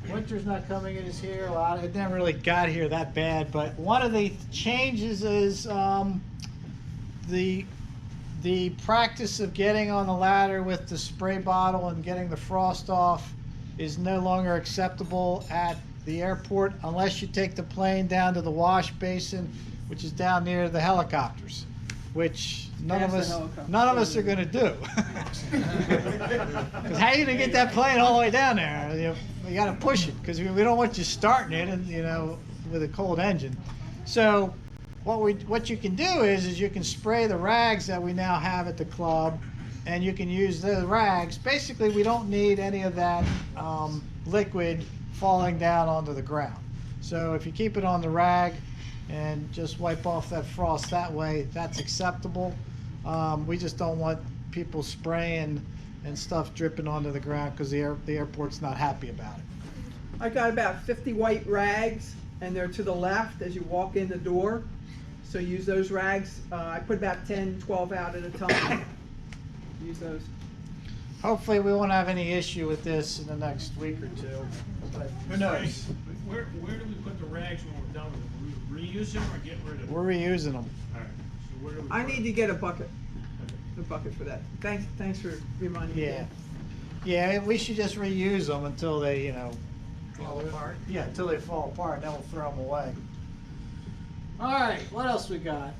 Winter's not coming in as here. Well, it never really got here that bad, but one of the changes is the practice of getting on the ladder with the spray bottle and getting the frost off is no longer acceptable at the airport unless you take the plane down to the wash basin, which is down near the helicopters, which none of us are going to do. Because how are you going to get that plane all the way down there? You got to push it because we don't want you starting it, and with a cold engine. So what you can do is you can spray the rags that we now have at the club, and you can use the rags. Basically, we don't need any of that liquid falling down onto the ground. So if you keep it on the rag and just wipe off that frost that way, that's acceptable. We just don't want people spraying and stuff dripping onto the ground because the airport's not happy about it. I've got about 50 white rags, and they're to the left as you walk in the door. So use those rags. I put about 10, 12 out at a time. Use those. Hopefully we won't have any issue with this in the next week or two, but who knows? Where do we put the rags when we're done with them? We reuse them or get rid of them? We're reusing them. Alright, so where do we I put need them? to get a bucket for that. Thanks for reminding me. Yeah. Yeah, we should just reuse them until they, Fall apart. Yeah, until they fall apart, then we'll throw them away. All right, what else we got?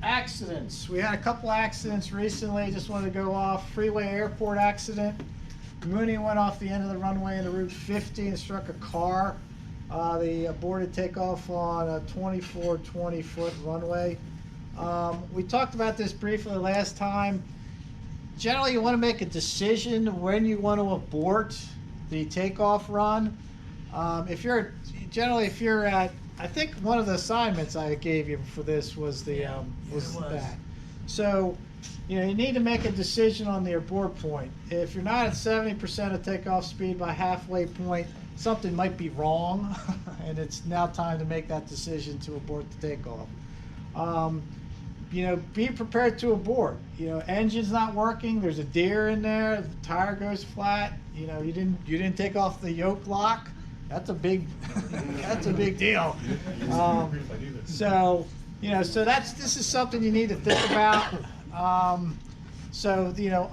Accidents. We had a couple accidents recently. Just wanted to go off. Freeway airport accident. Mooney went off the end of the runway into Route 50 and struck a car. They aborted takeoff on a 20-foot runway. We talked about this briefly last time. Generally, you want to make a decision when you want to abort the takeoff run. If you're at, I think one of the assignments I gave you for this was that. So, you need to make a decision on the abort point. If you're not at 70% of takeoff speed by halfway point, something might be wrong, and it's now time to make that decision to abort the takeoff. Be prepared to abort. Engine's not working. There's a deer in there. The tire goes flat. You didn't take off the yoke lock. That's a big, that's a big deal. So this is something you need to think about.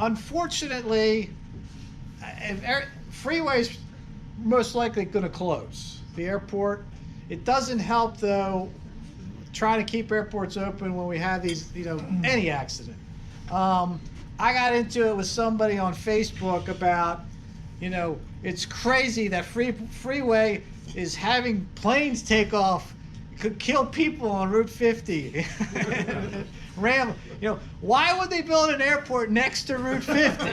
Unfortunately, freeway's most likely going to close the airport. It doesn't help though. Trying to keep airports open when we have these, any accident. I got into it with somebody on Facebook about, it's crazy that freeway is having planes take off. It could kill people on Route 50. Why would they build an airport next to Route 50?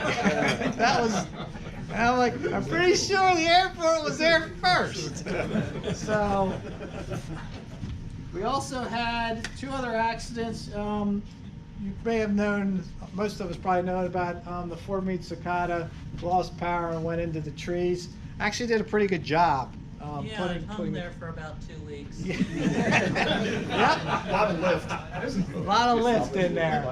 I'm like, I'm pretty sure the airport was there first. So. We also had two other accidents. You may have known, most of us probably know about the Ford Meade Cicada lost power and went into the trees. Actually did a pretty good job. I hung there for about 2 weeks. Yep. A lot of lift. A lot of lift in there.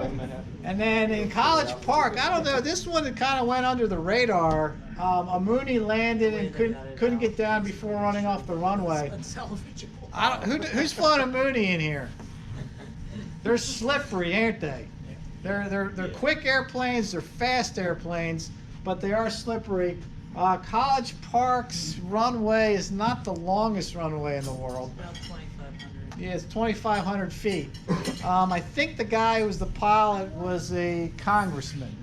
And then in College Park, I don't know, this one kind of went under the radar. A Mooney landed and couldn't get down before running off the runway. Who's flown a Mooney in here? They're slippery, aren't they? They're quick airplanes, they're fast airplanes, but they are slippery. College Park's runway is not the longest runway in the world. About 2,500. Yeah, it's 2,500 feet. I think the guy who was the pilot was a congressman.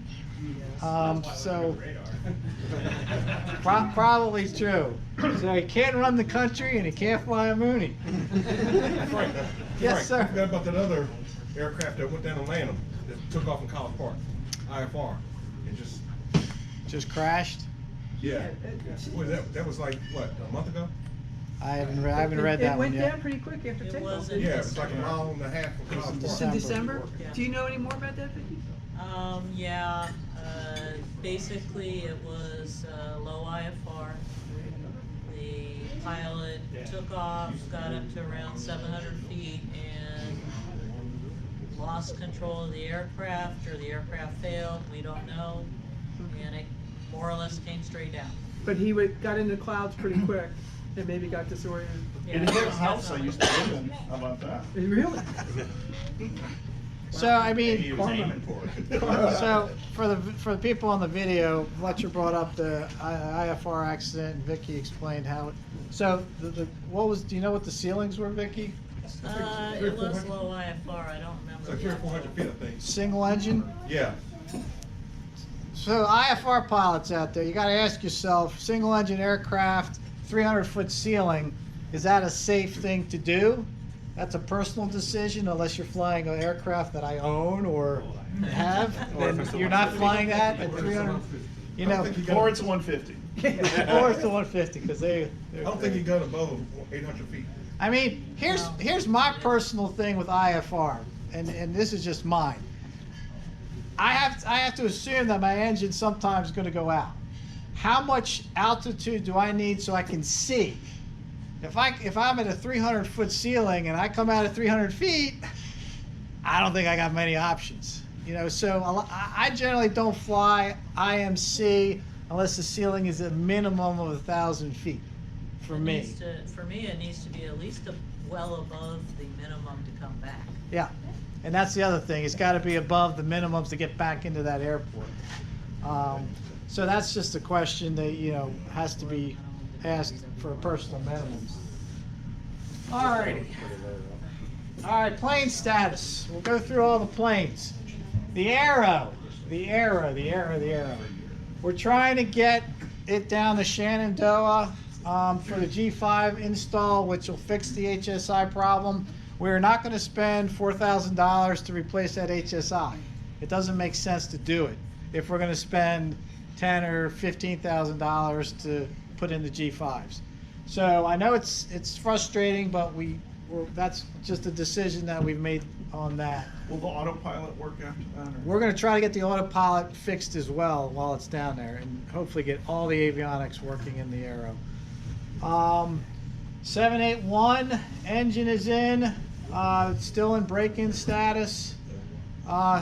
Probably true. So he can't run the country and he can't fly a Mooney. Frank, Yes, sir. I forgot about that other aircraft that went down to Lanham that took off in College Park, IFR. It just crashed. Yeah. What, that was like what, a month ago? I haven't read that one It went yet. down pretty quick after takeoff. Yeah, it was like a mile and a half from College Park. In December? Yeah. Do you know any more about that, Vicki? Basically it was low IFR. The pilot took off, got up to around 700 feet and lost control of the aircraft, or the aircraft failed, we don't know, and it more or less came straight down. But he got into clouds pretty quick and maybe got disoriented. Yeah, It hit a house I used to live in. How about that? Really? So I mean, He was aiming for it. so for the people on the video, Fletcher brought up the IFR accident, and Vicky explained how it. So what was? Do you know what the ceilings were, Vicky? It was low IFR, I don't remember. It's like 300 or 400 feet, I think. Single engine. Yeah. So IFR pilots out there, you got to ask yourself: single engine aircraft, 300-foot ceiling, is that a safe thing to do? That's a personal decision, unless you're flying an aircraft that I own or have. Then you're not flying that at 300. Or it's 150. Or it's the 150 because I don't think he got above 800 feet. I mean, here's my personal thing with IFR, and this is just mine. I have to assume that my engine's sometimes going to go out. How much altitude do I need so I can see? if I'm at a 300-foot ceiling and I come out at 300 feet, I don't think I got many options. So I generally don't fly IMC unless the ceiling is a minimum of 1,000 feet. For me, it needs to be at least well above the minimum to come back. Yeah, and that's the other thing. It's got to be above the minimums to get back into that airport. So that's just a question that has to be asked for personal minimums. Alrighty. All right, plane status. We'll go through all the planes. The Arrow. We're trying to get it down to Shenandoah for the G5 install, which will fix the HSI problem. We're not going to spend $4,000 to replace that HSI. It doesn't make sense to do it if we're going to spend $10,000 or $15,000 to put in the G5s. So I know it's frustrating, but that's just a decision that we've made on that. Will the autopilot work after that? We're going to try to get the autopilot fixed as well while it's down there, and hopefully get all the avionics working in the Arrow. 781 engine is in. It's still in break-in status.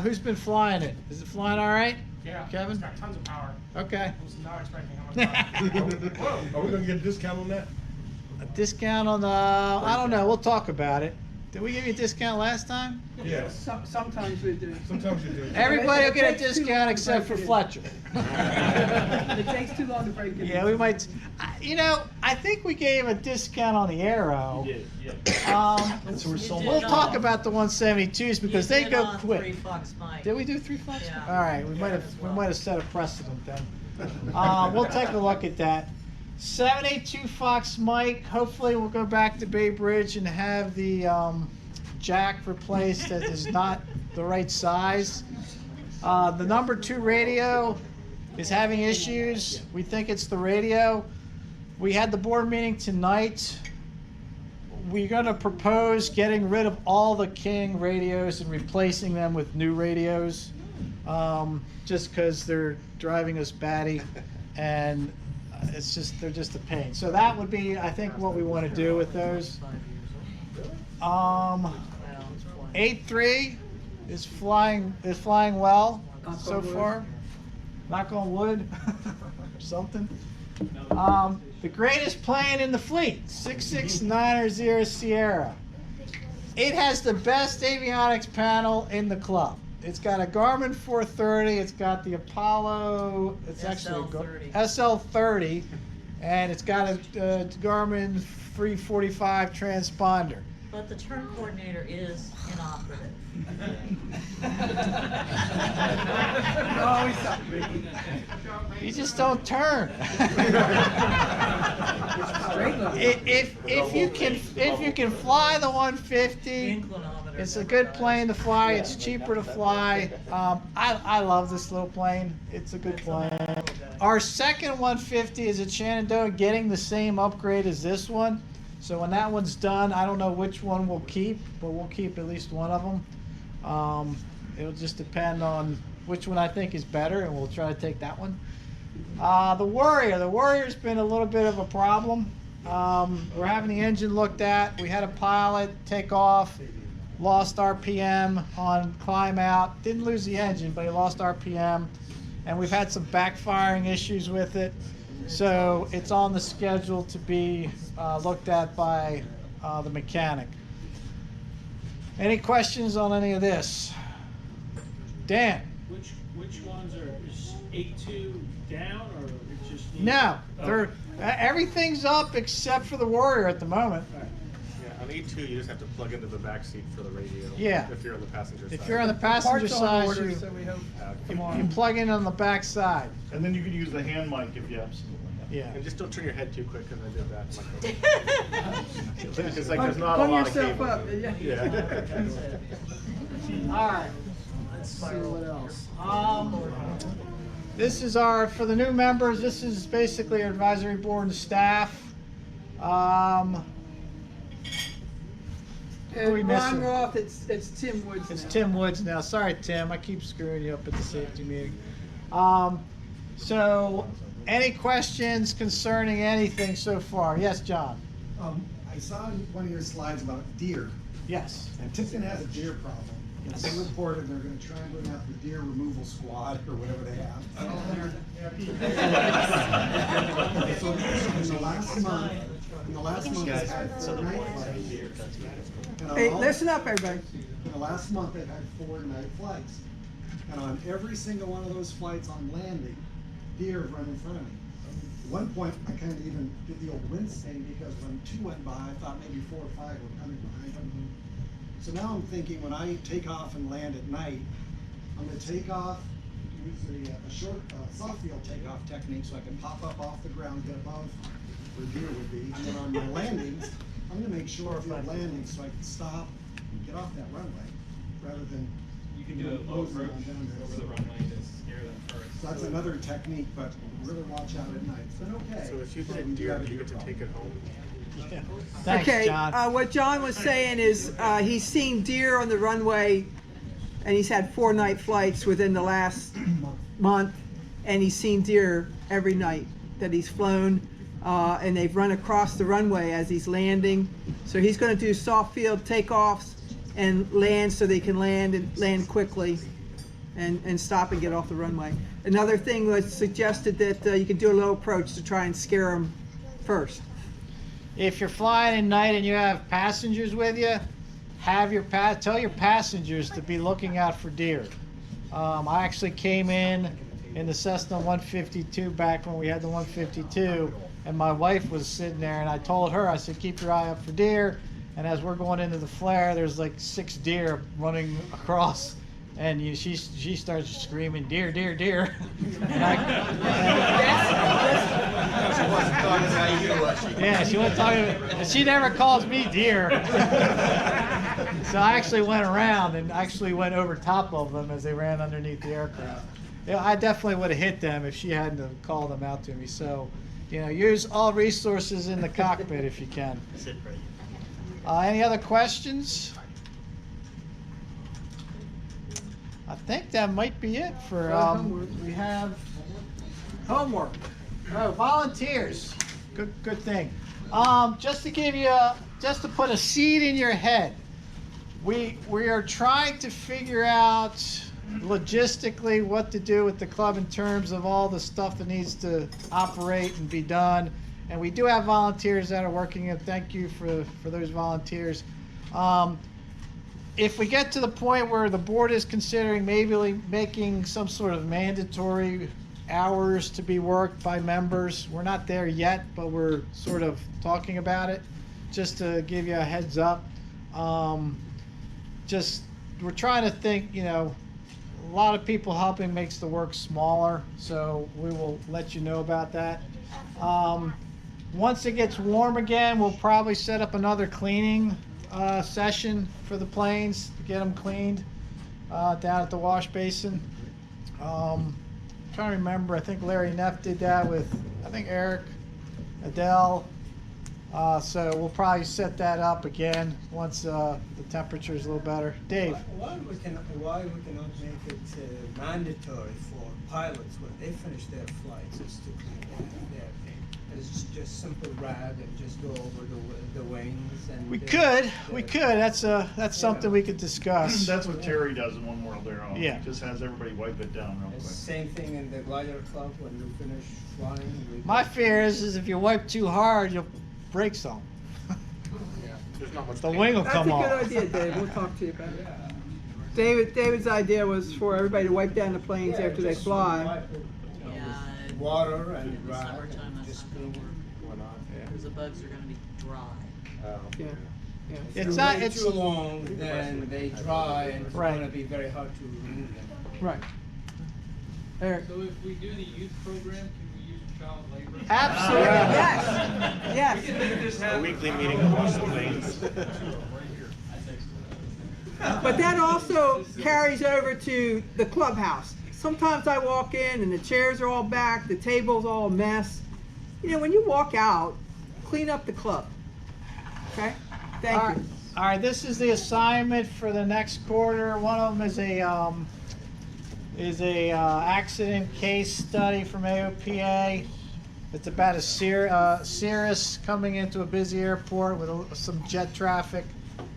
Who's been flying it? Is it flying all right? Yeah, Kevin? it's got tons of power. Okay. I was not expecting how much power. Are we gonna get a discount on that? A discount on the, I don't know, we'll talk about it. Did we give you a discount last time? Yes. Sometimes we do. Sometimes you do. Everybody will It get a takes too long discount to except for break it in. Fletcher. It takes too long to break it. Yeah, we might. I think we gave a discount on the Arrow. So we're sold We'll out. talk about the 172s because they go quick. 3 Fox Mike. Did we do 3 Fox? Yeah. All right, we might have set a precedent then. We'll take a look at that. 782 Fox Mike. Hopefully, we'll go back to Bay Bridge and have the jack replaced that is not the right size. The number 2 radio is having issues. We think it's the radio. We had the board meeting tonight. We're going to propose getting rid of all the King radios and replacing them with new radios, just because they're driving us batty, and they're just a pain. So that would be, I think, what we want to do with those. 83 is flying well so far. Knock on wood, or something. The greatest plane in the fleet, 669er Sierra. It has the best avionics panel in the club. It's got a Garmin 430. It's got the Apollo. It's actually a SL30, and it's got a Garmin 345 transponder. But the turn coordinator is inoperative. You just don't turn. If you can fly the 150, it's a good plane to fly. It's cheaper to fly. I love this little plane. It's a good plane. Our second 150 is at Shenandoah, getting the same upgrade as this one. So when that one's done, I don't know which one we'll keep, but we'll keep at least one of them. It'll just depend on which one I think is better, and we'll try to take that one. The Warrior's been a little bit of a problem. We're having the engine looked at. We had a pilot take off, lost RPM on climb out. Didn't lose the engine, but he lost RPM. And we've had some backfiring issues with it. So it's on the schedule to be looked at by the mechanic. Any questions on any of this? Dan? Which ones is 8.2 down, or it just needs? No, Oh. everything's up except for the Warrior at the moment. Yeah, on E2 you just have to plug into the back seat for the radio. Yeah. If you're on the passenger side. If you're on the passenger side, you plug in on the back side. And then you can use the hand mic if you absolutely have. Yeah. And just don't turn your head too quick, because I did that. Because like there's not a Pump lot of yourself cable. up, yeah. All right. Let's see what else. This is for the new members, this is basically our advisory board and staff. Who are we Ron missing? Roth, it's Tim Woods. It's now. Tim Woods now. Sorry, Tim. I keep screwing you up at the safety meeting. So, any questions concerning anything so far? Yes, John. I saw in one of your slides about deer. Yes. And Tipton has a deer problem. And they reported they're gonna try and bring out the deer removal squad or whatever they have. So in the last month, they've had 4 night flights. And on Hey, all- listen up, everybody. In the last month, they've had 4 night flights. And on every single one of those flights on landing, deer have run in front of me. At one point, I kind of even did the old wincing because when 2 went by, I thought maybe 4 or 5 were coming behind them. So now I'm thinking when I take off and land at night, I'm gonna take off, use a short, soft field takeoff technique so I can pop up off the ground, get above where deer would be. And then on my landings, I'm gonna make short field landings so I can stop and get off that runway rather than You can do a low losing approach on down there. over the runway to scare them first. So that's another technique, but really watch out at night. It's been okay. So if you but get a we do deer, have you get to problem. take it home. Thanks, Okay, John. what John was saying is, he's seen deer on the runway, and he's had 4 night flights within the last month, and he's seen deer every night that he's flown, and they've run across the runway as he's landing. So he's gonna do soft field takeoffs and land so they can land quickly and stop and get off the runway. Another thing was suggested that you can do a low approach to try and scare them first. If you're flying at night and you have passengers with you, tell your passengers to be looking out for deer. I actually came in the Cessna 152 back when we had the 152, and my wife was sitting there, and I told her, I said, keep your eye out for deer. And as we're going into the flare, there's like 6 deer running across, and she starts screaming, deer, deer, deer. She wasn't talking about you, was she? Yeah, she wasn't talking about, and she never calls me deer. So I actually went around and actually went over top of them as they ran underneath the aircraft. Yeah, I definitely would have hit them if she hadn't have called them out to me. So, use all resources in the cockpit if you can. Any other questions? I think that might be it for, we have homework. Oh, volunteers. Good thing. Just to put a seed in your head, we are trying to figure out logistically what to do with the club in terms of all the stuff that needs to operate and be done. And we do have volunteers that are working, and thank you for those volunteers. If we get to the point where the board is considering maybe making some sort of mandatory hours to be worked by members, we're not there yet, but we're sort of talking about it, just to give you a heads up. We're trying to think, a lot of people helping makes the work smaller, so we will let you know about that. Once it gets warm again, we'll probably set up another cleaning session for the planes to get them cleaned down at the wash basin. I'm trying to remember, I think Larry Neff did that with, I think Eric, Adele. So we'll probably set that up again once the temperature is a little better. Dave? Why we cannot make it mandatory for pilots when they finish their flights is to clean their thing? It's just simple rag and just go over the wings and. We could. That's something we could discuss. That's what Terry does in One World Aero. Yeah. He just has everybody wipe it down real quick. Same thing in the glider club when you finish flying. My fear is if you wipe too hard, you'll break some. There's not much. The wing will come off. That's a good idea, Dave. We'll talk to you about it. David's idea was for everybody to wipe down the planes after they fly. Water and In the rag. summertime, that's not gonna work, because the bugs are gonna be dry. Yeah. If It's you not. wait It's too long, then they dry and it's Right. gonna be very hard to remove them. Right. Eric? So if we do the youth program, can we use child labor? Absolutely. Yes. We can make this happen. Weekly meeting of Wash the Plains. But that also carries over to the clubhouse. Sometimes I walk in and the chairs are all back, the table's all a mess. When you walk out, clean up the club. Okay? Thank you. All right, this is the assignment for the next quarter. One of them is a accident case study from AOPA. It's about a Cirrus coming into a busy airport with some jet traffic.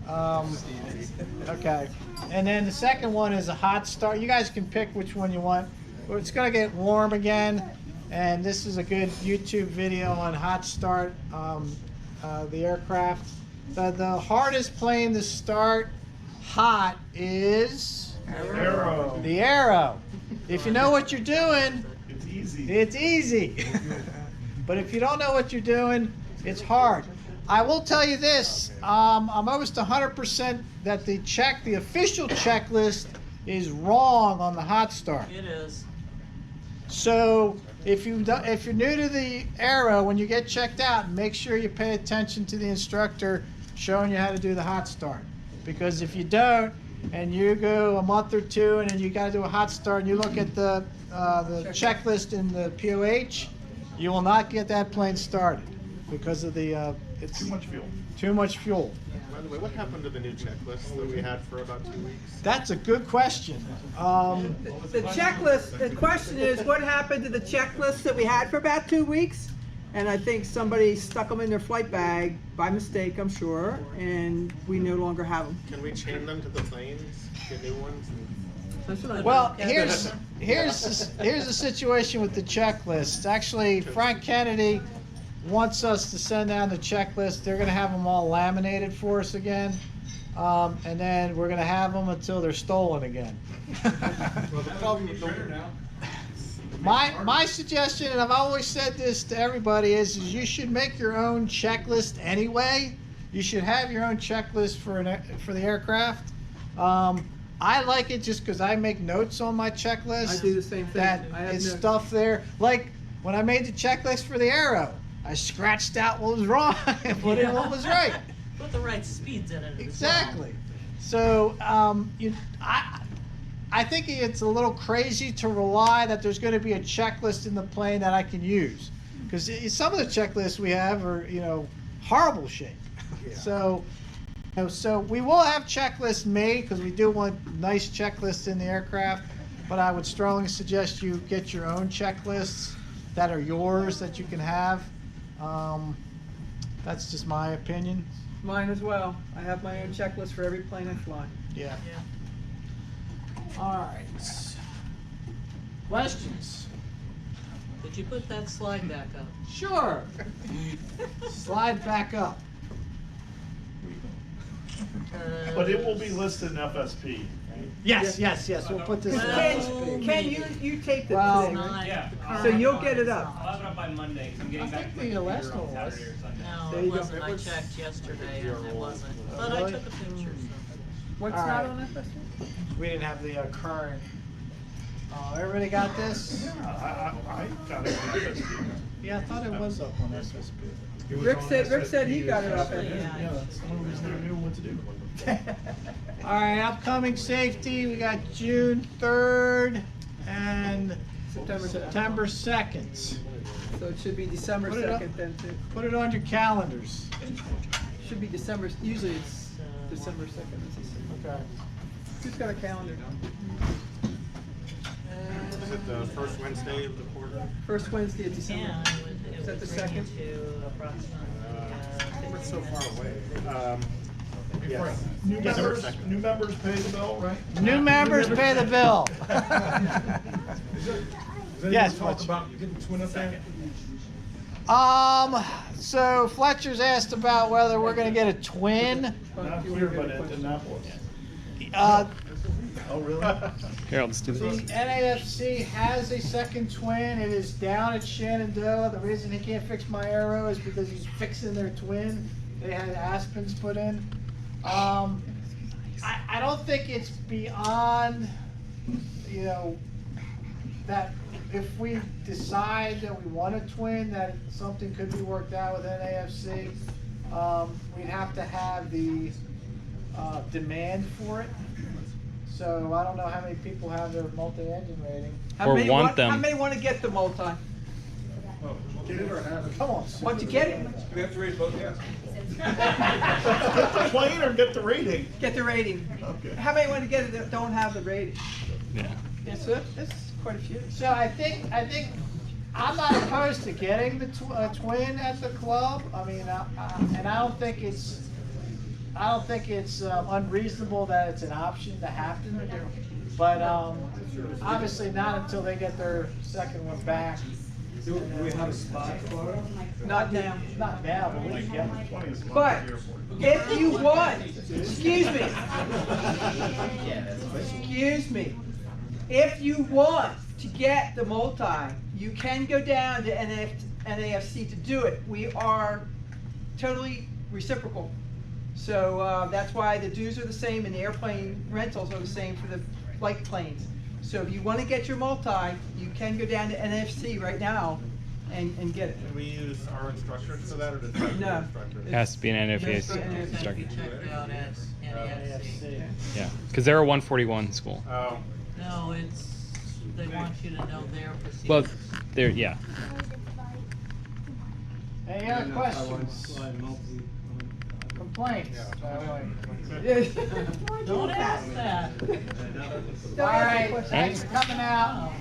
Okay. And then the second one is a hot start. You guys can pick which one you want. It's going to get warm again. And this is a good YouTube video on hot start the aircraft. The hardest plane to start hot is Arrow. the Arrow. If you know what you're doing, It's easy. it's easy. But if you don't know what you're doing, it's hard. I will tell you this, I'm almost 100% that the official checklist is wrong on the hot start. It is. So if you're new to the Arrow, when you get checked out, make sure you pay attention to the instructor showing you how to do the hot start. Because if you don't, and you go a month or two, and then you got to do a hot start, and you look at the checklist in the POH, you will not get that plane started because of the it's Too much fuel. Too much fuel. By the way, what happened to the new checklist that we had for about 2 weeks? That's a good question. The checklist, the question is, what happened to the checklist that we had for about 2 weeks? And I think somebody stuck them in their flight bag by mistake, I'm sure, and we no longer have them. Can we chain them to the planes, get new ones? Well, here's the situation with the checklist. Actually, Frank Kennedy wants us to send down the checklist. They're going to have them all laminated for us again, and then we're going to have them until they're stolen again. My suggestion, and I've always said this to everybody, is you should make your own checklist anyway. You should have your own checklist for the aircraft. I like it just because I make notes on my checklist. I do the same thing. That I have is notes. stuff there. Like when I made the checklist for the Arrow, I scratched out what was wrong and put in what was right. Put the right speeds in it. Exactly. So I think it's a little crazy to rely that there's going to be a checklist in the plane that I can use, because some of the checklists we have are horrible shape. So we will have checklists made because we do want nice checklists in the aircraft, but I would strongly suggest you get your own checklists that are yours that you can have. That's just my opinion. Mine as well. I have my own checklist for every plane I fly. Yeah. All right. Questions? Did you put that slide back up? Sure. Slide back up. But it will be listed in FSP, right? Yes. We'll put this. Ken, you taped it Well, today, right? Yeah. So you'll get it up. I'll have it up by Monday, 'cause I'm getting back from the last Vancouver on one was. Saturday or Sunday. No, There it you go. wasn't. I checked yesterday and it wasn't. But I Really? took a picture. What's All not right. on FSP? We didn't have the current. Everybody got this? Yeah, I got it in FSP. Yeah, I thought it was up on SSP. Rick said he got it up. Yeah, that's the only reason I knew what to do. All right, upcoming safety, we got June 3rd and September 2nd. So it should be December Put it up. 2nd then too. Put it on your calendars. Should be December, usually it's December 2nd. Okay. Who's got a calendar? Is it the first Wednesday of the quarter? First Wednesday of December. And Is that the second? to approximately. We're so far away. Yes. New members pay the bill, right? New members pay the bill. Yes, Talk Fletcher. about getting twin up there? So Fletcher's asked about whether we're gonna get a twin. Not here, but at Annapolis. Oh, really? The NAFC has a second twin. It is down at Shenandoah. The reason he can't fix my Arrow is because he's fixing their twin. They had Aspens put in. I don't think it's beyond, that if we decide that we want a twin, that something could be worked out with NAFC. We'd have to have the demand for it. So I don't know how many people have their multi-engine rating. How many want to get the multi? Get it or have it? Come on. Want to get it? We have to raise both, yes. Get the plane or get the rating? Get the rating. Okay. How many want to get it that don't have the rating? Yeah. Yes, sir. That's quite a few. So I think I'm not opposed to getting the twin at the club. I mean, and I don't think it's unreasonable that it's an option to have to do. But obviously not until they get their second one back. Do we have a spot for it? Not now. Not now, but we can get them. But if you want, excuse me, if you want to get the multi, you can go down to NAFC to do it. We are totally reciprocal. So that's why the dues are the same and the airplane rentals are the same for the flight planes. So if you want to get your multi, you can go down to NFC right now and get it. Can we use our instructors for that, or does that No. instructors? It has to be an Just NFA instructor. be checked out as NAFC. Yeah, because they're a 141 school. Oh. No, they want you to know their procedures. Well, they're, yeah. Any other questions? Complaints? Don't ask that. All right, thanks for coming out.